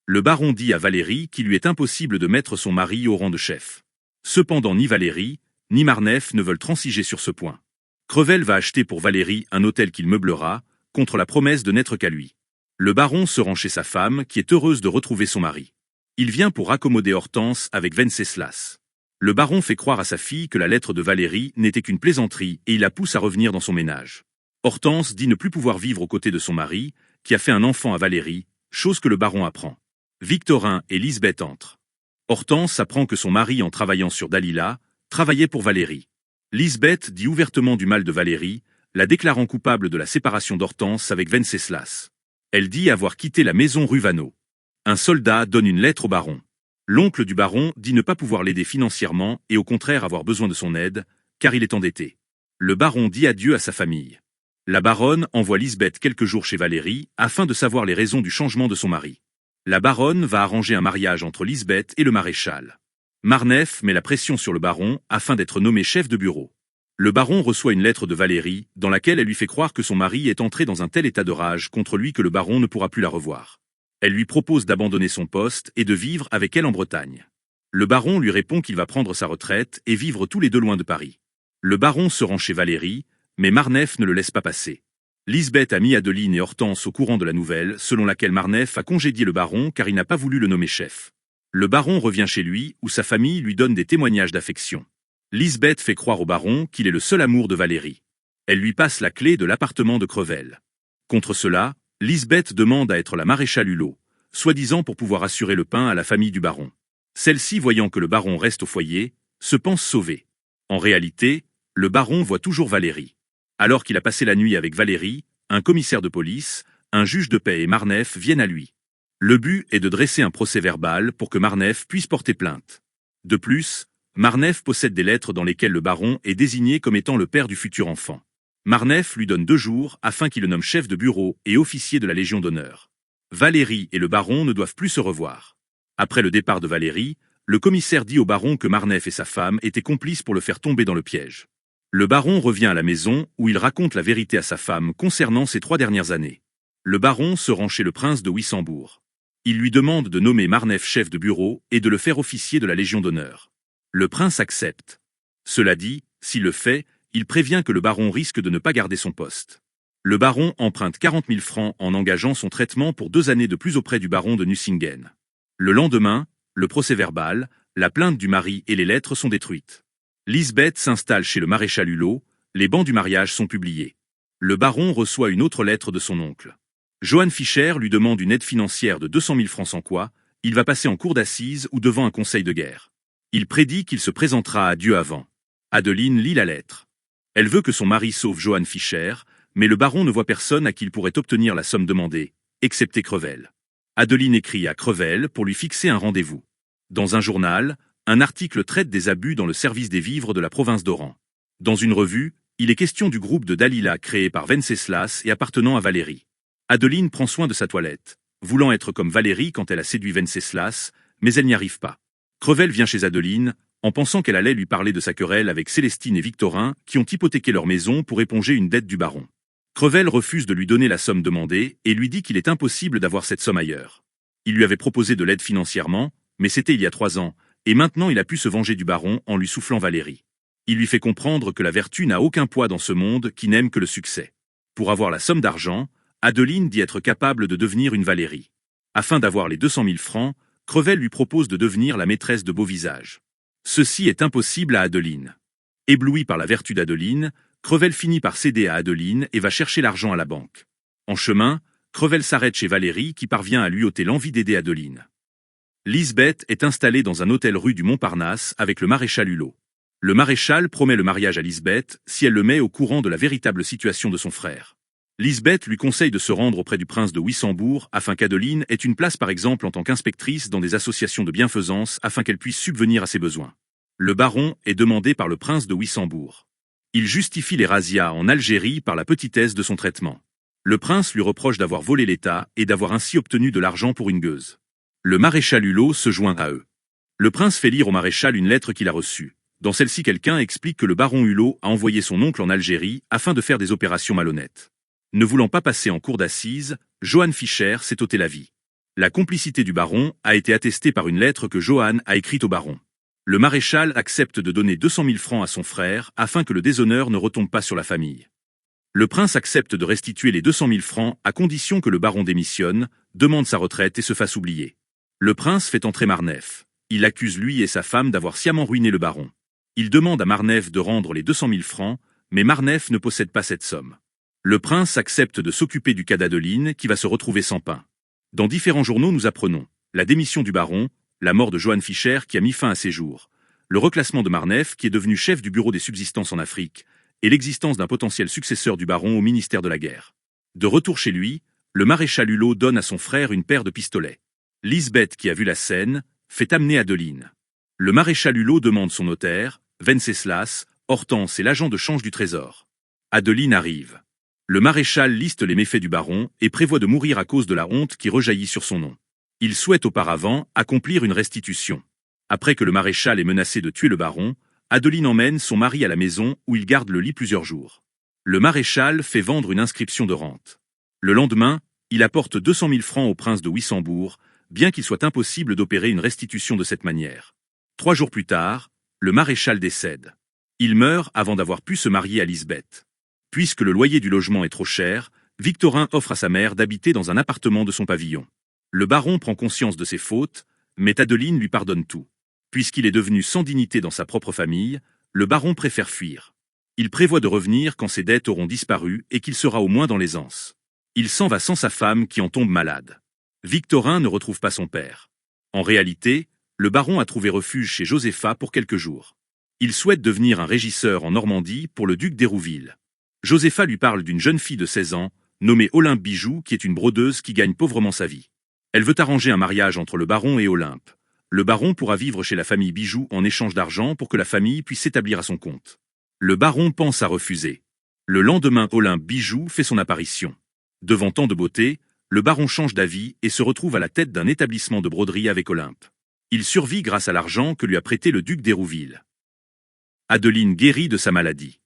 Le baron dit à Valérie qu'il lui est impossible de mettre son mari au rang de chef. Cependant, ni Valérie, ni Marneffe ne veulent transiger sur ce point. Crevel va acheter pour Valérie un hôtel qu'il meublera, contre la promesse de n'être qu'à lui. Le baron se rend chez sa femme, qui est heureuse de retrouver son mari. Il vient pour accommoder Hortense avec Venceslas. Le baron fait croire à sa fille que la lettre de Valérie n'était qu'une plaisanterie et il la pousse à revenir dans son ménage. Hortense dit ne plus pouvoir vivre aux côtés de son mari, qui a fait un enfant à Valérie, chose que le baron apprend. Victorin et Lisbeth entrent. Hortense apprend que son mari, en travaillant sur Dalila, travaillait pour Valérie. Lisbeth dit ouvertement du mal de Valérie, la déclarant coupable de la séparation d'Hortense avec Venceslas. Elle dit avoir quitté la maison rue Vanneau. Un soldat donne une lettre au baron. L'oncle du baron dit ne pas pouvoir l'aider financièrement et au contraire avoir besoin de son aide, car il est endetté. Le baron dit adieu à sa famille. La baronne envoie Lisbeth quelques jours chez Valérie afin de savoir les raisons du changement de son mari. La baronne va arranger un mariage entre Lisbeth et le maréchal. Marneffe met la pression sur le baron afin d'être nommé chef de bureau. Le baron reçoit une lettre de Valérie dans laquelle elle lui fait croire que son mari est entré dans un tel état de rage contre lui que le baron ne pourra plus la revoir. Elle lui propose d'abandonner son poste et de vivre avec elle en Bretagne. Le baron lui répond qu'il va prendre sa retraite et vivre tous les deux loin de Paris. Le baron se rend chez Valérie, mais Marneffe ne le laisse pas passer. Lisbeth a mis Adeline et Hortense au courant de la nouvelle, selon laquelle Marneffe a congédié le baron car il n'a pas voulu le nommer chef. Le baron revient chez lui, où sa famille lui donne des témoignages d'affection. Lisbeth fait croire au baron qu'il est le seul amour de Valérie. Elle lui passe la clé de l'appartement de Crevel. Contre cela, Lisbeth demande à être la maréchale Hulot, soi-disant pour pouvoir assurer le pain à la famille du baron. Celle-ci, voyant que le baron reste au foyer, se pense sauvée. En réalité, le baron voit toujours Valérie. Alors qu'il a passé la nuit avec Valérie, un commissaire de police, un juge de paix et Marneffe viennent à lui. Le but est de dresser un procès-verbal pour que Marneffe puisse porter plainte. De plus, Marneffe possède des lettres dans lesquelles le baron est désigné comme étant le père du futur enfant. Marneffe lui donne 2 jours afin qu'il le nomme chef de bureau et officier de la Légion d'honneur. Valérie et le baron ne doivent plus se revoir. Après le départ de Valérie, le commissaire dit au baron que Marneffe et sa femme étaient complices pour le faire tomber dans le piège. Le baron revient à la maison où il raconte la vérité à sa femme concernant ses 3 dernières années. Le baron se rend chez le prince de Wissembourg. Il lui demande de nommer Marneffe chef de bureau et de le faire officier de la Légion d'honneur. Le prince accepte. Cela dit, s'il le fait, il prévient que le baron risque de ne pas garder son poste. Le baron emprunte 40 000 francs en engageant son traitement pour 2 années de plus auprès du baron de Nucingen. Le lendemain, le procès-verbal, la plainte du mari et les lettres sont détruites. Lisbeth s'installe chez le maréchal Hulot, les bans du mariage sont publiés. Le baron reçoit une autre lettre de son oncle. Johann Fischer lui demande une aide financière de 200 000 francs sans quoi, il va passer en cour d'assises ou devant un conseil de guerre. Il prédit qu'il se présentera à Dieu avant. Adeline lit la lettre. Elle veut que son mari sauve Johann Fischer, mais le baron ne voit personne à qui il pourrait obtenir la somme demandée, excepté Crevel. Adeline écrit à Crevel pour lui fixer un rendez-vous. Dans un journal, un article traite des abus dans le service des vivres de la province d'Oran. Dans une revue, il est question du groupe de Dalila créé par Wenceslas et appartenant à Valérie. Adeline prend soin de sa toilette, voulant être comme Valérie quand elle a séduit Wenceslas, mais elle n'y arrive pas. Crevel vient chez Adeline, en pensant qu'elle allait lui parler de sa querelle avec Célestine et Victorin, qui ont hypothéqué leur maison pour éponger une dette du baron. Crevel refuse de lui donner la somme demandée et lui dit qu'il est impossible d'avoir cette somme ailleurs. Il lui avait proposé de l'aide financièrement, mais c'était il y a 3 ans, et maintenant il a pu se venger du baron en lui soufflant Valérie. Il lui fait comprendre que la vertu n'a aucun poids dans ce monde qui n'aime que le succès. Pour avoir la somme d'argent, Adeline dit être capable de devenir une Valérie. Afin d'avoir les 200 000 francs, Crevel lui propose de devenir la maîtresse de Beauvisage. Ceci est impossible à Adeline. Ébloui par la vertu d'Adeline, Crevel finit par céder à Adeline et va chercher l'argent à la banque. En chemin, Crevel s'arrête chez Valérie qui parvient à lui ôter l'envie d'aider Adeline. Lisbeth est installée dans un hôtel rue du Montparnasse avec le maréchal Hulot. Le maréchal promet le mariage à Lisbeth si elle le met au courant de la véritable situation de son frère. Lisbeth lui conseille de se rendre auprès du prince de Wissembourg afin qu'Adeline ait une place par exemple en tant qu'inspectrice dans des associations de bienfaisance afin qu'elle puisse subvenir à ses besoins. Le baron est demandé par le prince de Wissembourg. Il justifie les razzias en Algérie par la petitesse de son traitement. Le prince lui reproche d'avoir volé l'État et d'avoir ainsi obtenu de l'argent pour une gueuse. Le maréchal Hulot se joint à eux. Le prince fait lire au maréchal une lettre qu'il a reçue. Dans celle-ci, quelqu'un explique que le baron Hulot a envoyé son oncle en Algérie afin de faire des opérations malhonnêtes. Ne voulant pas passer en cour d'assises, Johann Fischer s'est ôté la vie. La complicité du baron a été attestée par une lettre que Johann a écrite au baron. Le maréchal accepte de donner 200 000 francs à son frère afin que le déshonneur ne retombe pas sur la famille. Le prince accepte de restituer les 200 000 francs à condition que le baron démissionne, demande sa retraite et se fasse oublier. Le prince fait entrer Marneffe. Il accuse lui et sa femme d'avoir sciemment ruiné le baron. Il demande à Marneffe de rendre les 200 000 francs, mais Marneffe ne possède pas cette somme. Le prince accepte de s'occuper du cas d'Adeline qui va se retrouver sans pain. Dans différents journaux nous apprenons la démission du baron, la mort de Johann Fischer qui a mis fin à ses jours, le reclassement de Marneffe qui est devenu chef du bureau des subsistances en Afrique, et l'existence d'un potentiel successeur du baron au ministère de la guerre. De retour chez lui, le maréchal Hulot donne à son frère une paire de pistolets. Lisbeth, qui a vu la scène, fait amener Adeline. Le maréchal Hulot demande son notaire, Wenceslas, Hortense et l'agent de change du trésor. Adeline arrive. Le maréchal liste les méfaits du baron et prévoit de mourir à cause de la honte qui rejaillit sur son nom. Il souhaite auparavant accomplir une restitution. Après que le maréchal est menacé de tuer le baron, Adeline emmène son mari à la maison où il garde le lit plusieurs jours. Le maréchal fait vendre une inscription de rente. Le lendemain, il apporte 200 000 francs au prince de Wissembourg, bien qu'il soit impossible d'opérer une restitution de cette manière. 3 jours plus tard, le maréchal décède. Il meurt avant d'avoir pu se marier à Lisbeth. Puisque le loyer du logement est trop cher, Victorin offre à sa mère d'habiter dans un appartement de son pavillon. Le baron prend conscience de ses fautes, mais Adeline lui pardonne tout. Puisqu'il est devenu sans dignité dans sa propre famille, le baron préfère fuir. Il prévoit de revenir quand ses dettes auront disparu et qu'il sera au moins dans l'aisance. Il s'en va sans sa femme qui en tombe malade. Victorin ne retrouve pas son père. En réalité, le baron a trouvé refuge chez Josépha pour quelques jours. Il souhaite devenir un régisseur en Normandie pour le duc d'Hérouville. Josépha lui parle d'une jeune fille de 16 ans, nommée Olympe Bijoux, qui est une brodeuse qui gagne pauvrement sa vie. Elle veut arranger un mariage entre le baron et Olympe. Le baron pourra vivre chez la famille Bijoux en échange d'argent pour que la famille puisse s'établir à son compte. Le baron pense à refuser. Le lendemain, Olympe Bijoux fait son apparition. Devant tant de beauté, le baron change d'avis et se retrouve à la tête d'un établissement de broderie avec Olympe. Il survit grâce à l'argent que lui a prêté le duc d'Hérouville. Adeline guérit de sa maladie.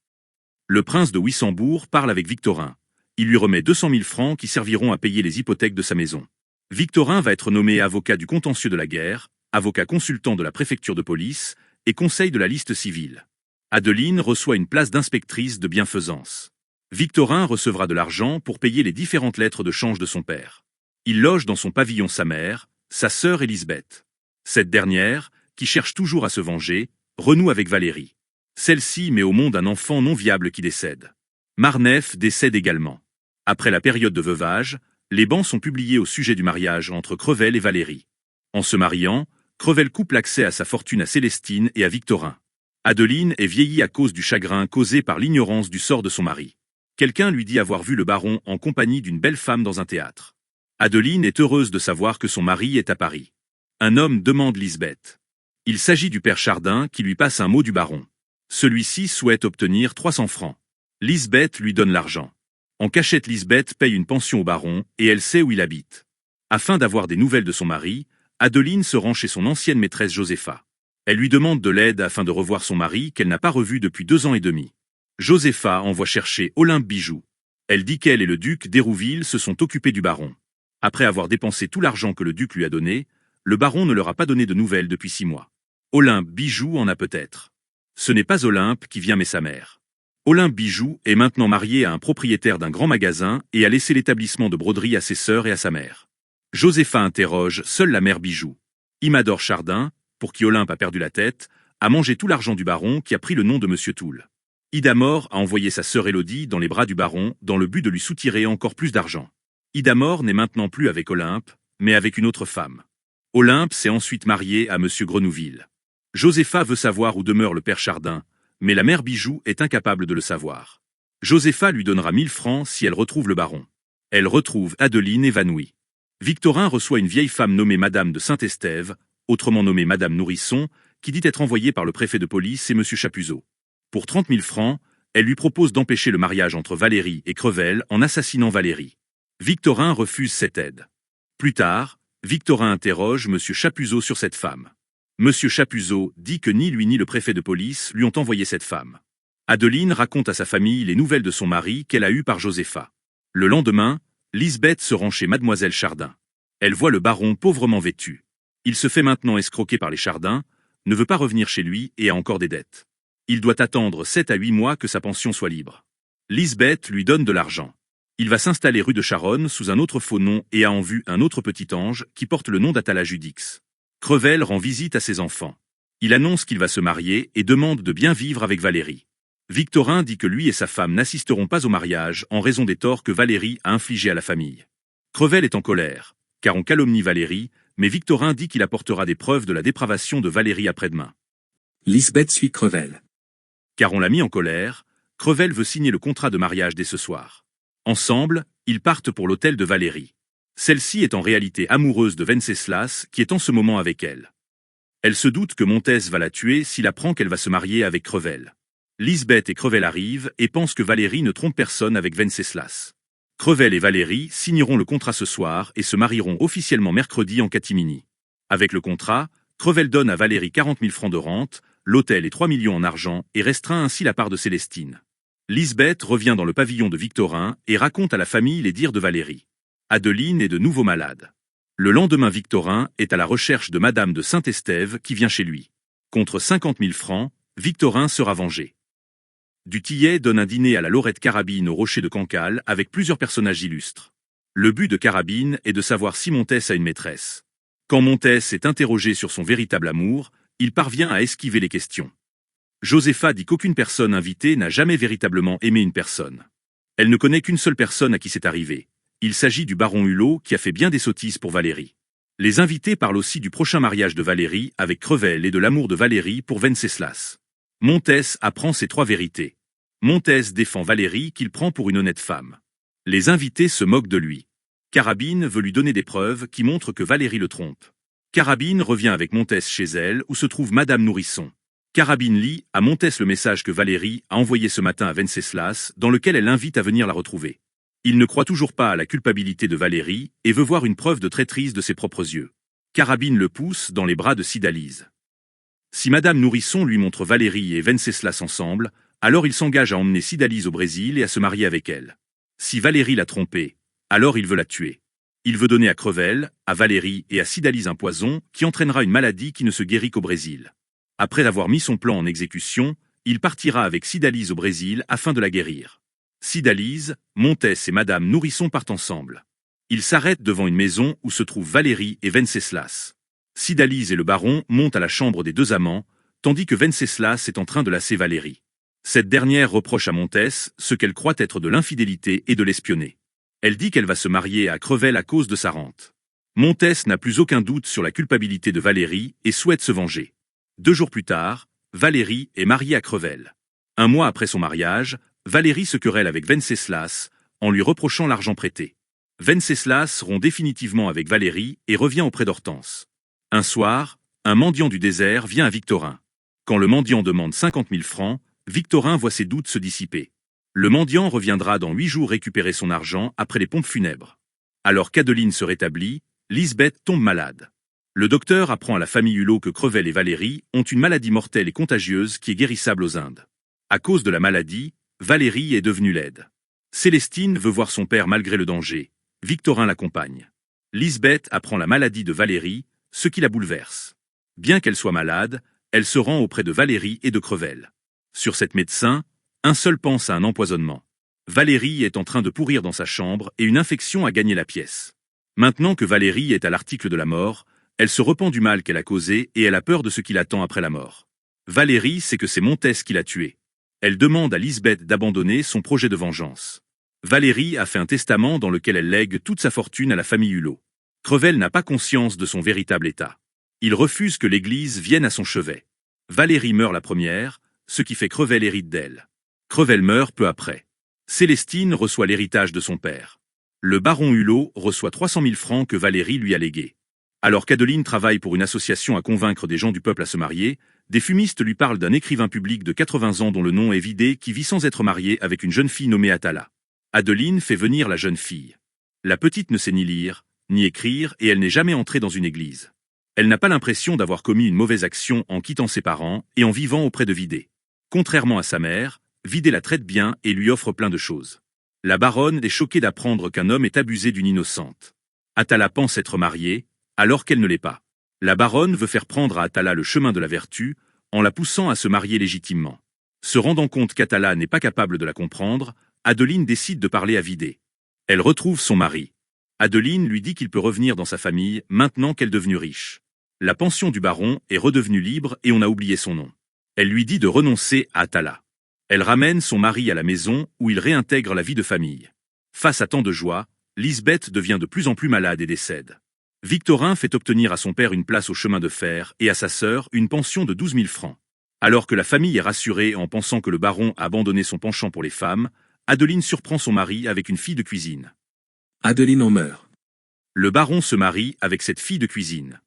Le prince de Wissembourg parle avec Victorin. Il lui remet 200 000 francs qui serviront à payer les hypothèques de sa maison. Victorin va être nommé avocat du contentieux de la guerre, avocat consultant de la préfecture de police, et conseil de la liste civile. Adeline reçoit une place d'inspectrice de bienfaisance. Victorin recevra de l'argent pour payer les différentes lettres de change de son père. Il loge dans son pavillon sa mère, sa sœur Élisabeth. Cette dernière, qui cherche toujours à se venger, renoue avec Valérie. Celle-ci met au monde un enfant non viable qui décède. Marneffe décède également. Après la période de veuvage, les bans sont publiés au sujet du mariage entre Crevel et Valérie. En se mariant, Crevel coupe l'accès à sa fortune à Célestine et à Victorin. Adeline est vieillie à cause du chagrin causé par l'ignorance du sort de son mari. Quelqu'un lui dit avoir vu le baron en compagnie d'une belle femme dans un théâtre. Adeline est heureuse de savoir que son mari est à Paris. Un homme demande Lisbeth. Il s'agit du père Chardin qui lui passe un mot du baron. Celui-ci souhaite obtenir 300 francs. Lisbeth lui donne l'argent. En cachette, Lisbeth paye une pension au baron et elle sait où il habite. Afin d'avoir des nouvelles de son mari, Adeline se rend chez son ancienne maîtresse Josépha. Elle lui demande de l'aide afin de revoir son mari qu'elle n'a pas revu depuis 2 ans et demi. Josépha envoie chercher Olympe Bijoux. Elle dit qu'elle et le duc d'Hérouville se sont occupés du baron. Après avoir dépensé tout l'argent que le duc lui a donné, le baron ne leur a pas donné de nouvelles depuis 6 mois. Olympe Bijoux en a peut-être. Ce n'est pas Olympe qui vient mais sa mère. Olympe Bijoux est maintenant mariée à un propriétaire d'un grand magasin et a laissé l'établissement de broderie à ses sœurs et à sa mère. Josépha interroge seule la mère Bijoux. Imadore Chardin, pour qui Olympe a perdu la tête, a mangé tout l'argent du baron qui a pris le nom de Monsieur Toul. Idamore a envoyé sa sœur Élodie dans les bras du baron dans le but de lui soutirer encore plus d'argent. Idamore n'est maintenant plus avec Olympe, mais avec une autre femme. Olympe s'est ensuite mariée à Monsieur Grenouville. Josépha veut savoir où demeure le père Chardin, mais la mère Bijoux est incapable de le savoir. Josépha lui donnera 1000 francs si elle retrouve le baron. Elle retrouve Adeline évanouie. Victorin reçoit une vieille femme nommée Madame de Saint-Estève, autrement nommée Madame Nourrisson, qui dit être envoyée par le préfet de police et Monsieur Chapuzot. Pour 30 000 francs, elle lui propose d'empêcher le mariage entre Valérie et Crevel en assassinant Valérie. Victorin refuse cette aide. Plus tard, Victorin interroge Monsieur Chapuzot sur cette femme. Monsieur Chapuzot dit que ni lui ni le préfet de police lui ont envoyé cette femme. Adeline raconte à sa famille les nouvelles de son mari qu'elle a eues par Josépha. Le lendemain, Lisbeth se rend chez Mademoiselle Chardin. Elle voit le baron pauvrement vêtu. Il se fait maintenant escroquer par les Chardin, ne veut pas revenir chez lui et a encore des dettes. Il doit attendre 7 à 8 mois que sa pension soit libre. Lisbeth lui donne de l'argent. Il va s'installer rue de Charonne sous un autre faux nom et a en vue un autre petit ange qui porte le nom d'Atala Judix. Crevel rend visite à ses enfants. Il annonce qu'il va se marier et demande de bien vivre avec Valérie. Victorin dit que lui et sa femme n'assisteront pas au mariage en raison des torts que Valérie a infligés à la famille. Crevel est en colère, car on calomnie Valérie, mais Victorin dit qu'il apportera des preuves de la dépravation de Valérie après-demain. Lisbeth suit Crevel. Car on l'a mis en colère, Crevel veut signer le contrat de mariage dès ce soir. Ensemble, ils partent pour l'hôtel de Valérie. Celle-ci est en réalité amoureuse de Venceslas, qui est en ce moment avec elle. Elle se doute que Montès va la tuer s'il apprend qu'elle va se marier avec Crevel. Lisbeth et Crevel arrivent et pensent que Valérie ne trompe personne avec Venceslas. Crevel et Valérie signeront le contrat ce soir et se marieront officiellement mercredi en catimini. Avec le contrat, Crevel donne à Valérie 40 000 francs de rente, l'hôtel et 3 millions en argent et restreint ainsi la part de Célestine. Lisbeth revient dans le pavillon de Victorin et raconte à la famille les dires de Valérie. Adeline est de nouveau malade. Le lendemain, Victorin est à la recherche de Madame de Saint-Estève qui vient chez lui. Contre 50 000 francs, Victorin sera vengé. Du Tillet donne un dîner à la Laurette Carabine au rocher de Cancale avec plusieurs personnages illustres. Le but de Carabine est de savoir si Montès a une maîtresse. Quand Montès est interrogé sur son véritable amour, il parvient à esquiver les questions. Josépha dit qu'aucune personne invitée n'a jamais véritablement aimé une personne. Elle ne connaît qu'une seule personne à qui c'est arrivé. Il s'agit du baron Hulot qui a fait bien des sottises pour Valérie. Les invités parlent aussi du prochain mariage de Valérie avec Crevel et de l'amour de Valérie pour Venceslas. Montès apprend ces 3 vérités. Montès défend Valérie qu'il prend pour une honnête femme. Les invités se moquent de lui. Carabine veut lui donner des preuves qui montrent que Valérie le trompe. Carabine revient avec Montès chez elle où se trouve Madame Nourrisson. Carabine lit à Montès le message que Valérie a envoyé ce matin à Venceslas dans lequel elle l'invite à venir la retrouver. Il ne croit toujours pas à la culpabilité de Valérie et veut voir une preuve de traîtrise de ses propres yeux. Carabine le pousse dans les bras de Cydalise. Si Madame Nourrisson lui montre Valérie et Venceslas ensemble, alors il s'engage à emmener Cydalise au Brésil et à se marier avec elle. Si Valérie l'a trompé, alors il veut la tuer. Il veut donner à Crevel, à Valérie et à Cydalise un poison qui entraînera une maladie qui ne se guérit qu'au Brésil. Après avoir mis son plan en exécution, il partira avec Cydalise au Brésil afin de la guérir. Cydalise, Montès et Madame Nourrisson partent ensemble. Ils s'arrêtent devant une maison où se trouvent Valérie et Venceslas. Cydalise et le baron montent à la chambre des deux amants, tandis que Venceslas est en train de lasser Valérie. Cette dernière reproche à Montès ce qu'elle croit être de l'infidélité et de l'espionner. Elle dit qu'elle va se marier à Crevel à cause de sa rente. Montès n'a plus aucun doute sur la culpabilité de Valérie et souhaite se venger. 2 jours plus tard, Valérie est mariée à Crevel. 1 mois après son mariage, Valérie se querelle avec Venceslas, en lui reprochant l'argent prêté. Venceslas rompt définitivement avec Valérie et revient auprès d'Hortense. Un soir, un mendiant du désert vient à Victorin. Quand le mendiant demande 50 000 francs, Victorin voit ses doutes se dissiper. Le mendiant reviendra dans 8 jours récupérer son argent après les pompes funèbres. Alors qu'Adeline se rétablit, Lisbeth tombe malade. Le docteur apprend à la famille Hulot que Crevel et Valérie ont une maladie mortelle et contagieuse qui est guérissable aux Indes. À cause de la maladie, Valérie est devenue laide. Célestine veut voir son père malgré le danger. Victorin l'accompagne. Lisbeth apprend la maladie de Valérie, ce qui la bouleverse. Bien qu'elle soit malade, elle se rend auprès de Valérie et de Crevel. Sur cette médecin, un seul pense à un empoisonnement. Valérie est en train de pourrir dans sa chambre et une infection a gagné la pièce. Maintenant que Valérie est à l'article de la mort, elle se repent du mal qu'elle a causé et elle a peur de ce qui l'attend après la mort. Valérie sait que c'est Montès qui l'a tuée. Elle demande à Lisbeth d'abandonner son projet de vengeance. Valérie a fait un testament dans lequel elle lègue toute sa fortune à la famille Hulot. Crevel n'a pas conscience de son véritable état. Il refuse que l'Église vienne à son chevet. Valérie meurt la première, ce qui fait Crevel hérite d'elle. Crevel meurt peu après. Célestine reçoit l'héritage de son père. Le baron Hulot reçoit 300 000 francs que Valérie lui a légués. Alors qu'Adeline travaille pour une association à convaincre des gens du peuple à se marier, des fumistes lui parlent d'un écrivain public de 80 ans dont le nom est vidé qui vit sans être marié avec une jeune fille nommée Atala. Adeline fait venir la jeune fille. La petite ne sait ni lire, ni écrire et elle n'est jamais entrée dans une église. Elle n'a pas l'impression d'avoir commis une mauvaise action en quittant ses parents et en vivant auprès de Vidé. Contrairement à sa mère, Vidé la traite bien et lui offre plein de choses. La baronne est choquée d'apprendre qu'un homme est abusé d'une innocente. Atala pense être mariée, alors qu'elle ne l'est pas. La baronne veut faire prendre à Atala le chemin de la vertu, en la poussant à se marier légitimement. Se rendant compte qu'Atala n'est pas capable de la comprendre, Adeline décide de parler à Vidé. Elle retrouve son mari. Adeline lui dit qu'il peut revenir dans sa famille maintenant qu'elle est devenue riche. La pension du baron est redevenue libre et on a oublié son nom. Elle lui dit de renoncer à Atala. Elle ramène son mari à la maison où il réintègre la vie de famille. Face à tant de joie, Lisbeth devient de plus en plus malade et décède. Victorin fait obtenir à son père une place au chemin de fer et à sa sœur une pension de 12 000 francs. Alors que la famille est rassurée en pensant que le baron a abandonné son penchant pour les femmes, Adeline surprend son mari avec une fille de cuisine. Adeline en meurt. Le baron se marie avec cette fille de cuisine.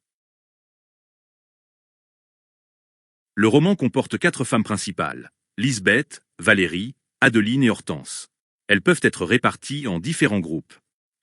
Le roman comporte 4 femmes principales, Lisbeth, Valérie, Adeline et Hortense. Elles peuvent être réparties en différents groupes.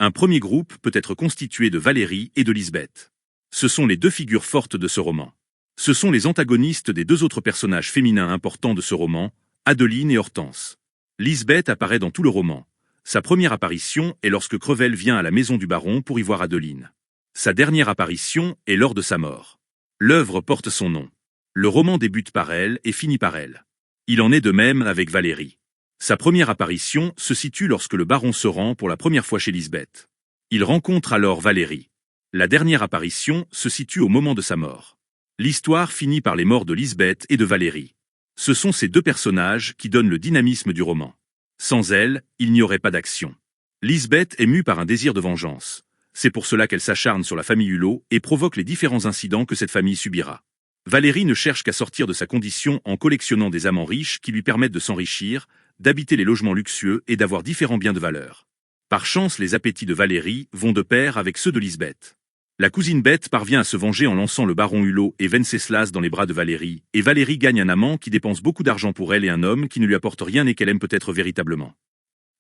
Un premier groupe peut être constitué de Valérie et de Lisbeth. Ce sont les 2 figures fortes de ce roman. Ce sont les antagonistes des 2 autres personnages féminins importants de ce roman, Adeline et Hortense. Lisbeth apparaît dans tout le roman. Sa première apparition est lorsque Crevel vient à la maison du baron pour y voir Adeline. Sa dernière apparition est lors de sa mort. L'œuvre porte son nom. Le roman débute par elle et finit par elle. Il en est de même avec Valérie. Sa première apparition se situe lorsque le baron se rend pour la première fois chez Lisbeth. Il rencontre alors Valérie. La dernière apparition se situe au moment de sa mort. L'histoire finit par les morts de Lisbeth et de Valérie. Ce sont ces 2 personnages qui donnent le dynamisme du roman. Sans elles, il n'y aurait pas d'action. Lisbeth est mue par un désir de vengeance. C'est pour cela qu'elle s'acharne sur la famille Hulot et provoque les différents incidents que cette famille subira. Valérie ne cherche qu'à sortir de sa condition en collectionnant des amants riches qui lui permettent de s'enrichir, d'habiter les logements luxueux et d'avoir différents biens de valeur. Par chance, les appétits de Valérie vont de pair avec ceux de Lisbeth. La cousine Bette parvient à se venger en lançant le baron Hulot et Venceslas dans les bras de Valérie, et Valérie gagne un amant qui dépense beaucoup d'argent pour elle et un homme qui ne lui apporte rien et qu'elle aime peut-être véritablement.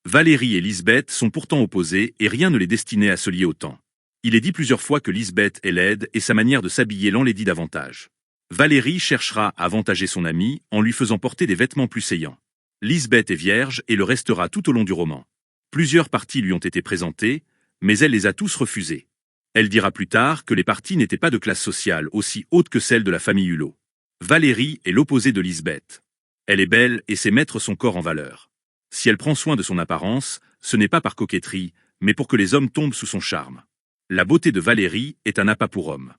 Valérie et Lisbeth sont pourtant opposées et rien ne les destinait à se lier autant. Il est dit plusieurs fois que Lisbeth est laide et sa manière de s'habiller l'enlaidit davantage. Valérie cherchera à avantager son amie en lui faisant porter des vêtements plus saillants. Lisbeth est vierge et le restera tout au long du roman. Plusieurs partis lui ont été présentés, mais elle les a tous refusés. Elle dira plus tard que les partis n'étaient pas de classe sociale aussi haute que celle de la famille Hulot. Valérie est l'opposé de Lisbeth. Elle est belle et sait mettre son corps en valeur. Si elle prend soin de son apparence, ce n'est pas par coquetterie, mais pour que les hommes tombent sous son charme. La beauté de Valérie est un appât pour homme.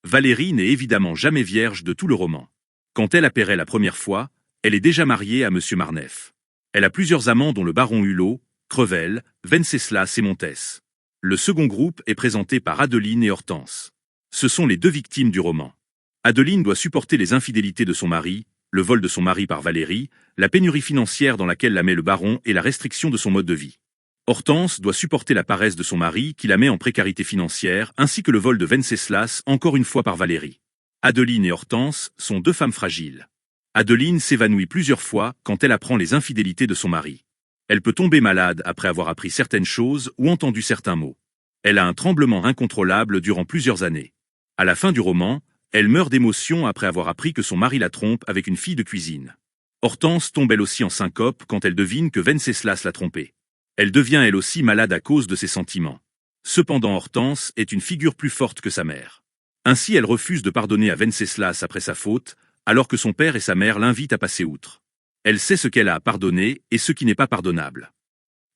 Valérie n'est évidemment jamais vierge de tout le roman. Quand elle apparaît la première fois, elle est déjà mariée à Monsieur Marneffe. Elle a plusieurs amants dont le baron Hulot, Crevel, Wenceslas et Montès. Le second groupe est présenté par Adeline et Hortense. Ce sont les deux victimes du roman. Adeline doit supporter les infidélités de son mari, le vol de son mari par Valérie, la pénurie financière dans laquelle la met le baron et la restriction de son mode de vie. Hortense doit supporter la paresse de son mari qui la met en précarité financière, ainsi que le vol de Wenceslas encore une fois par Valérie. Adeline et Hortense sont deux femmes fragiles. Adeline s'évanouit plusieurs fois quand elle apprend les infidélités de son mari. Elle peut tomber malade après avoir appris certaines choses ou entendu certains mots. Elle a un tremblement incontrôlable durant plusieurs années. À la fin du roman, elle meurt d'émotion après avoir appris que son mari la trompe avec une fille de cuisine. Hortense tombe elle aussi en syncope quand elle devine que Wenceslas l'a trompée. Elle devient elle aussi malade à cause de ses sentiments. Cependant Hortense est une figure plus forte que sa mère. Ainsi elle refuse de pardonner à Wenceslas après sa faute, alors que son père et sa mère l'invitent à passer outre. Elle sait ce qu'elle a à pardonner et ce qui n'est pas pardonnable.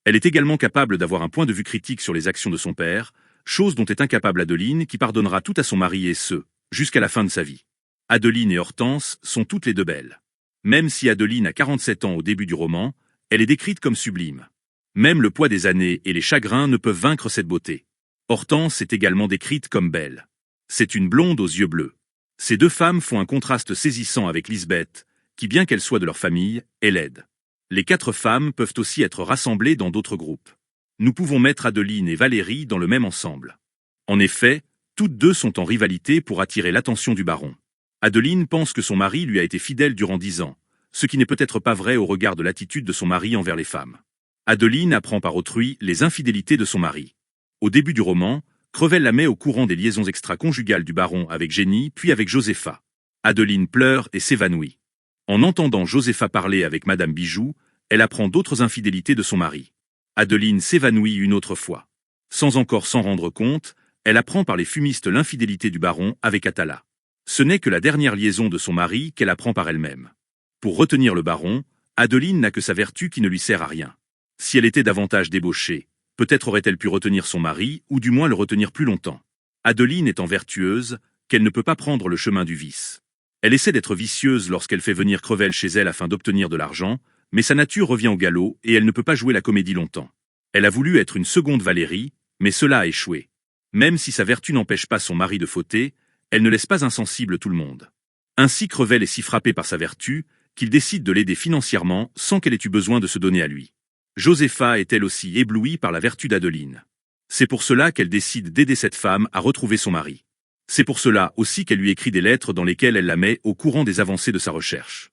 Elle est également capable d'avoir un point de vue critique sur les actions de son père, chose dont est incapable Adeline qui pardonnera tout à son mari et ce, jusqu'à la fin de sa vie. Adeline et Hortense sont toutes les deux belles. Même si Adeline a 47 ans au début du roman, elle est décrite comme sublime. Même le poids des années et les chagrins ne peuvent vaincre cette beauté. Hortense est également décrite comme belle. C'est une blonde aux yeux bleus. Ces deux femmes font un contraste saisissant avec Lisbeth, qui bien qu'elle soit de leur famille, est laide. Les 4 femmes peuvent aussi être rassemblées dans d'autres groupes. Nous pouvons mettre Adeline et Valérie dans le même ensemble. En effet, toutes deux sont en rivalité pour attirer l'attention du baron. Adeline pense que son mari lui a été fidèle durant 10 ans, ce qui n'est peut-être pas vrai au regard de l'attitude de son mari envers les femmes. Adeline apprend par autrui les infidélités de son mari. Au début du roman, Crevel la met au courant des liaisons extra-conjugales du baron avec Jenny puis avec Josépha. Adeline pleure et s'évanouit. En entendant Josépha parler avec Madame Bijoux, elle apprend d'autres infidélités de son mari. Adeline s'évanouit une autre fois. Sans encore s'en rendre compte, elle apprend par les fumistes l'infidélité du baron avec Atala. Ce n'est que la dernière liaison de son mari qu'elle apprend par elle-même. Pour retenir le baron, Adeline n'a que sa vertu qui ne lui sert à rien. Si elle était davantage débauchée, peut-être aurait-elle pu retenir son mari, ou du moins le retenir plus longtemps. Adeline étant vertueuse, qu'elle ne peut pas prendre le chemin du vice. Elle essaie d'être vicieuse lorsqu'elle fait venir Crevel chez elle afin d'obtenir de l'argent, mais sa nature revient au galop et elle ne peut pas jouer la comédie longtemps. Elle a voulu être une seconde Valérie, mais cela a échoué. Même si sa vertu n'empêche pas son mari de fauter, elle ne laisse pas insensible tout le monde. Ainsi Crevel est si frappé par sa vertu, qu'il décide de l'aider financièrement sans qu'elle ait eu besoin de se donner à lui. Josépha est elle aussi éblouie par la vertu d'Adeline. C'est pour cela qu'elle décide d'aider cette femme à retrouver son mari. C'est pour cela aussi qu'elle lui écrit des lettres dans lesquelles elle la met au courant des avancées de sa recherche.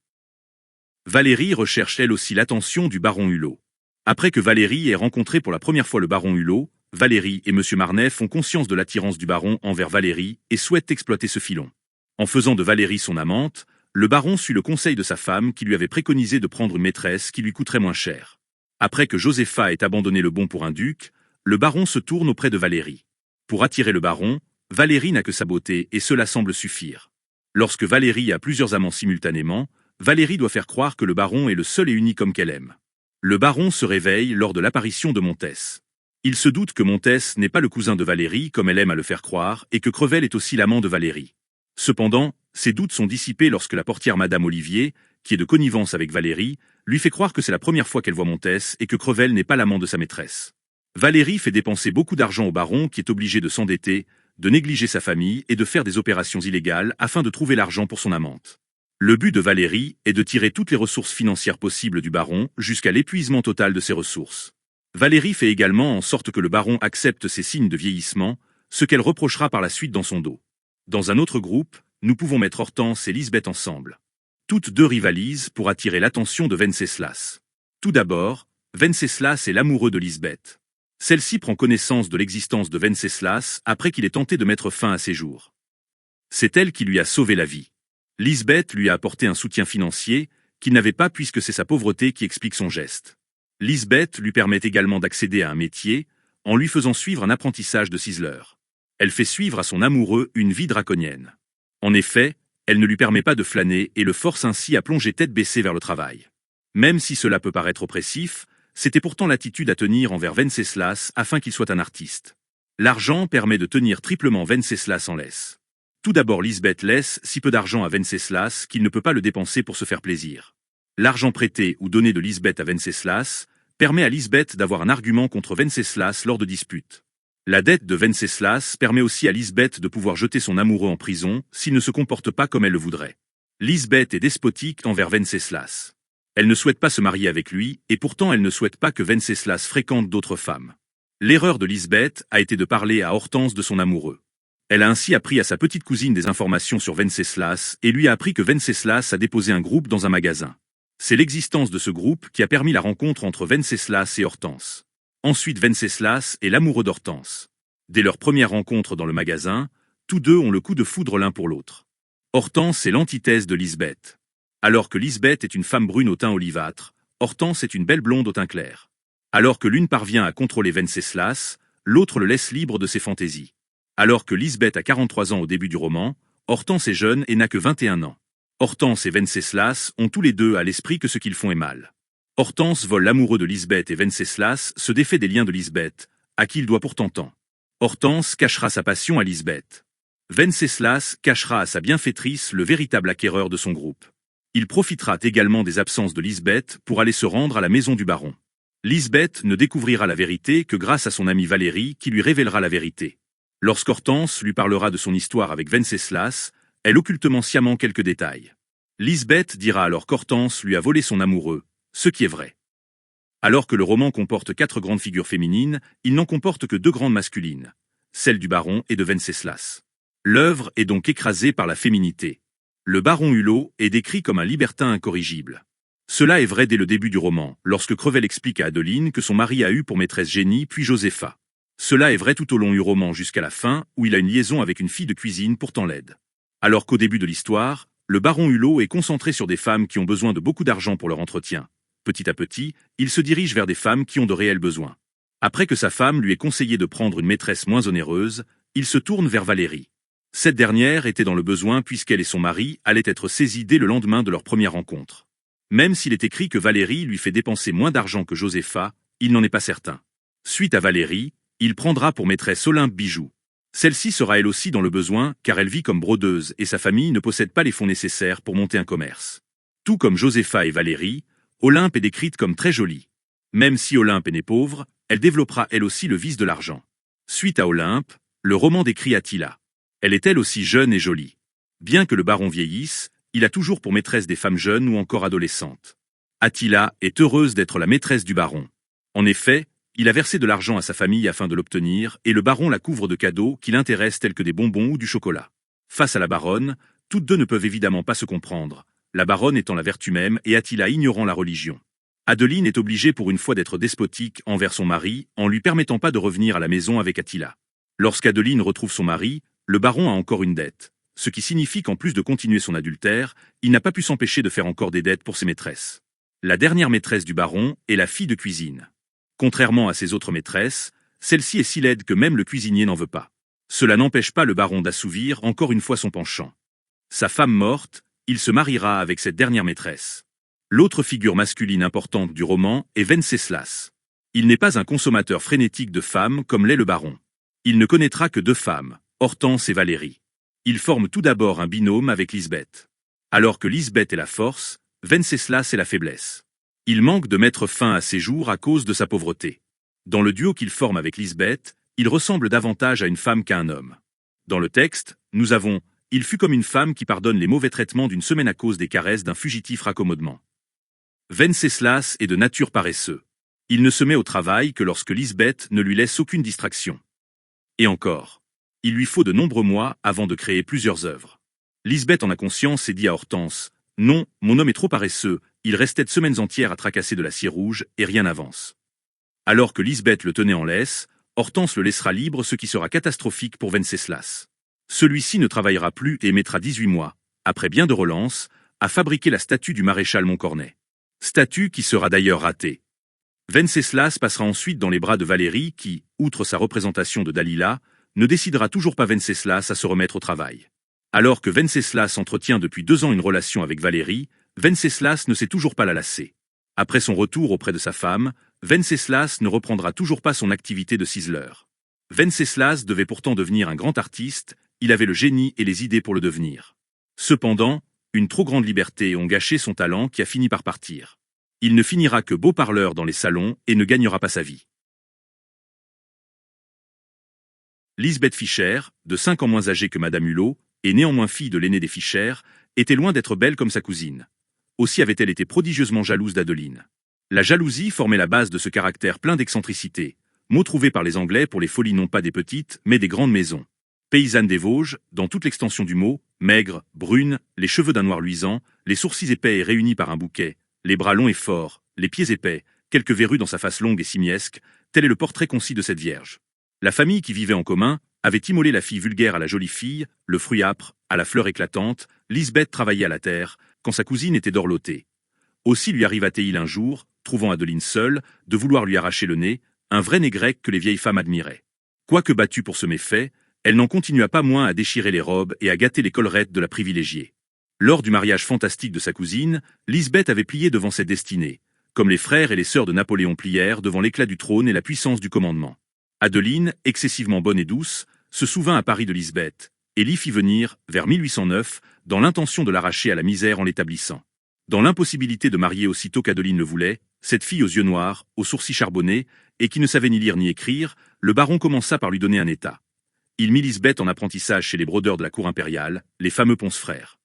Valérie recherche elle aussi l'attention du baron Hulot. Après que Valérie ait rencontré pour la première fois le baron Hulot, Valérie et Monsieur Marneffe ont conscience de l'attirance du baron envers Valérie et souhaitent exploiter ce filon. En faisant de Valérie son amante, le baron suit le conseil de sa femme qui lui avait préconisé de prendre une maîtresse qui lui coûterait moins cher. Après que Josépha ait abandonné le bon pour un duc, le baron se tourne auprès de Valérie. Pour attirer le baron, Valérie n'a que sa beauté et cela semble suffire. Lorsque Valérie a plusieurs amants simultanément, Valérie doit faire croire que le baron est le seul et unique homme qu'elle aime. Le baron se réveille lors de l'apparition de Montès. Il se doute que Montès n'est pas le cousin de Valérie comme elle aime à le faire croire et que Crevel est aussi l'amant de Valérie. Cependant, ses doutes sont dissipés lorsque la portière Madame Olivier, qui est de connivence avec Valérie, lui fait croire que c'est la première fois qu'elle voit Montès et que Crevel n'est pas l'amant de sa maîtresse. Valérie fait dépenser beaucoup d'argent au baron qui est obligé de s'endetter, de négliger sa famille et de faire des opérations illégales afin de trouver l'argent pour son amante. Le but de Valérie est de tirer toutes les ressources financières possibles du baron jusqu'à l'épuisement total de ses ressources. Valérie fait également en sorte que le baron accepte ses signes de vieillissement, ce qu'elle reprochera par la suite dans son dos. Dans un autre groupe, nous pouvons mettre Hortense et Lisbeth ensemble. Toutes deux rivalisent pour attirer l'attention de Wenceslas. Tout d'abord, Wenceslas est l'amoureux de Lisbeth. Celle-ci prend connaissance de l'existence de Wenceslas après qu'il ait tenté de mettre fin à ses jours. C'est elle qui lui a sauvé la vie. Lisbeth lui a apporté un soutien financier qu'il n'avait pas puisque c'est sa pauvreté qui explique son geste. Lisbeth lui permet également d'accéder à un métier en lui faisant suivre un apprentissage de ciseleur. Elle fait suivre à son amoureux une vie draconienne. En effet, Elle ne lui permet pas de flâner et le force ainsi à plonger tête baissée vers le travail. Même si cela peut paraître oppressif, c'était pourtant l'attitude à tenir envers Venceslas afin qu'il soit un artiste. L'argent permet de tenir triplement Venceslas en laisse. Tout d'abord, Lisbeth laisse si peu d'argent à Venceslas qu'il ne peut pas le dépenser pour se faire plaisir. L'argent prêté ou donné de Lisbeth à Venceslas permet à Lisbeth d'avoir un argument contre Venceslas lors de disputes. La dette de Venceslas permet aussi à Lisbeth de pouvoir jeter son amoureux en prison s'il ne se comporte pas comme elle le voudrait. Lisbeth est despotique envers Venceslas. Elle ne souhaite pas se marier avec lui, et pourtant elle ne souhaite pas que Venceslas fréquente d'autres femmes. L'erreur de Lisbeth a été de parler à Hortense de son amoureux. Elle a ainsi appris à sa petite cousine des informations sur Venceslas et lui a appris que Venceslas a déposé un groupe dans un magasin. C'est l'existence de ce groupe qui a permis la rencontre entre Venceslas et Hortense. Ensuite, Venceslas est l'amoureux d'Hortense. Dès leur première rencontre dans le magasin, tous deux ont le coup de foudre l'un pour l'autre. Hortense est l'antithèse de Lisbeth. Alors que Lisbeth est une femme brune au teint olivâtre, Hortense est une belle blonde au teint clair. Alors que l'une parvient à contrôler Venceslas, l'autre le laisse libre de ses fantaisies. Alors que Lisbeth a 43 ans au début du roman, Hortense est jeune et n'a que 21 ans. Hortense et Venceslas ont tous les deux à l'esprit que ce qu'ils font est mal. Hortense vole l'amoureux de Lisbeth et Venceslas se défait des liens de Lisbeth, à qui il doit pourtant tant. Hortense cachera sa passion à Lisbeth. Venceslas cachera à sa bienfaitrice le véritable acquéreur de son groupe. Il profitera également des absences de Lisbeth pour aller se rendre à la maison du baron. Lisbeth ne découvrira la vérité que grâce à son amie Valérie qui lui révélera la vérité. Lorsqu'Hortense lui parlera de son histoire avec Venceslas, elle occultement sciemment quelques détails. Lisbeth dira alors qu'Hortense lui a volé son amoureux, ce qui est vrai. Alors que le roman comporte 4 grandes figures féminines, il n'en comporte que 2 grandes masculines, celle du baron et de Venceslas. L'œuvre est donc écrasée par la féminité. Le baron Hulot est décrit comme un libertin incorrigible. Cela est vrai dès le début du roman, lorsque Crevel explique à Adeline que son mari a eu pour maîtresse Jenny puis Josépha. Cela est vrai tout au long du roman jusqu'à la fin, où il a une liaison avec une fille de cuisine pourtant laide. Alors qu'au début de l'histoire, le baron Hulot est concentré sur des femmes qui ont besoin de beaucoup d'argent pour leur entretien. Petit à petit, il se dirige vers des femmes qui ont de réels besoins. Après que sa femme lui ait conseillé de prendre une maîtresse moins onéreuse, il se tourne vers Valérie. Cette dernière était dans le besoin puisqu'elle et son mari allaient être saisis dès le lendemain de leur première rencontre. Même s'il est écrit que Valérie lui fait dépenser moins d'argent que Josépha, il n'en est pas certain. Suite à Valérie, il prendra pour maîtresse Olympe Bijoux. Celle-ci sera elle aussi dans le besoin car elle vit comme brodeuse et sa famille ne possède pas les fonds nécessaires pour monter un commerce. Tout comme Josépha et Valérie, Olympe est décrite comme très jolie. Même si Olympe est née pauvre, elle développera elle aussi le vice de l'argent. Suite à Olympe, le roman décrit Attila. Elle est elle aussi jeune et jolie. Bien que le baron vieillisse, il a toujours pour maîtresse des femmes jeunes ou encore adolescentes. Attila est heureuse d'être la maîtresse du baron. En effet, il a versé de l'argent à sa famille afin de l'obtenir, et le baron la couvre de cadeaux qui l'intéressent tels que des bonbons ou du chocolat. Face à la baronne, toutes deux ne peuvent évidemment pas se comprendre, la baronne étant la vertu même et Attila ignorant la religion. Adeline est obligée pour une fois d'être despotique envers son mari, en lui permettant pas de revenir à la maison avec Attila. Lorsqu'Adeline retrouve son mari, le baron a encore une dette, ce qui signifie qu'en plus de continuer son adultère, il n'a pas pu s'empêcher de faire encore des dettes pour ses maîtresses. La dernière maîtresse du baron est la fille de cuisine. Contrairement à ses autres maîtresses, celle-ci est si laide que même le cuisinier n'en veut pas. Cela n'empêche pas le baron d'assouvir encore une fois son penchant. Sa femme morte, il se mariera avec cette dernière maîtresse. L'autre figure masculine importante du roman est Venceslas. Il n'est pas un consommateur frénétique de femmes comme l'est le baron. Il ne connaîtra que 2 femmes, Hortense et Valérie. Il forme tout d'abord un binôme avec Lisbeth. Alors que Lisbeth est la force, Venceslas est la faiblesse. Il manque de mettre fin à ses jours à cause de sa pauvreté. Dans le duo qu'il forme avec Lisbeth, il ressemble davantage à une femme qu'à un homme. Dans le texte, nous avons « Il fut comme une femme qui pardonne les mauvais traitements d'une semaine à cause des caresses d'un fugitif raccommodement ». Venceslas est de nature paresseux. Il ne se met au travail que lorsque Lisbeth ne lui laisse aucune distraction. Et encore, il lui faut de nombreux mois avant de créer plusieurs œuvres. Lisbeth en a conscience et dit à Hortense « Non, mon homme est trop paresseux, il restait de semaines entières à tracasser de la cire rouge et rien n'avance. » Alors que Lisbeth le tenait en laisse, Hortense le laissera libre, ce qui sera catastrophique pour Venceslas. Celui-ci ne travaillera plus et mettra 18 mois, après bien de relances, à fabriquer la statue du maréchal Montcornet. Statue qui sera d'ailleurs ratée. Venceslas passera ensuite dans les bras de Valérie qui, outre sa représentation de Dalila, ne décidera toujours pas Venceslas à se remettre au travail. Alors que Venceslas entretient depuis 2 ans une relation avec Valérie, Venceslas ne sait toujours pas la lasser. Après son retour auprès de sa femme, Venceslas ne reprendra toujours pas son activité de ciseleur. Venceslas devait pourtant devenir un grand artiste, il avait le génie et les idées pour le devenir. Cependant, une trop grande liberté ont gâché son talent qui a fini par partir. Il ne finira que beau parleur dans les salons et ne gagnera pas sa vie. Lisbeth Fischer, de 5 ans moins âgée que Madame Hulot, et néanmoins fille de l'aîné des Fischer, était loin d'être belle comme sa cousine. Aussi avait-elle été prodigieusement jalouse d'Adeline. La jalousie formait la base de ce caractère plein d'excentricité, mot trouvé par les Anglais pour les folies non pas des petites, mais des grandes maisons. Paysanne des Vosges, dans toute l'extension du mot, maigre, brune, les cheveux d'un noir luisant, les sourcils épais et réunis par un bouquet, les bras longs et forts, les pieds épais, quelques verrues dans sa face longue et simiesque, tel est le portrait concis de cette vierge. La famille qui vivait en commun avait immolé la fille vulgaire à la jolie fille, le fruit âpre à la fleur éclatante. Lisbeth travaillait à la terre, quand sa cousine était dorlotée. Aussi lui arriva-t-il un jour, trouvant Adeline seule, de vouloir lui arracher le nez, un vrai nez grec que les vieilles femmes admiraient. Quoique battue pour ce méfait, elle n'en continua pas moins à déchirer les robes et à gâter les collerettes de la privilégiée. Lors du mariage fantastique de sa cousine, Lisbeth avait plié devant cette destinée, comme les frères et les sœurs de Napoléon plièrent devant l'éclat du trône et la puissance du commandement. Adeline, excessivement bonne et douce, se souvint à Paris de Lisbeth, et l'y fit venir, vers 1809, dans l'intention de l'arracher à la misère en l'établissant. Dans l'impossibilité de marier aussitôt qu'Adeline le voulait, cette fille aux yeux noirs, aux sourcils charbonnés, et qui ne savait ni lire ni écrire, le baron commença par lui donner un état. Il mit Lisbeth en apprentissage chez les brodeurs de la cour impériale, les fameux Ponce frères.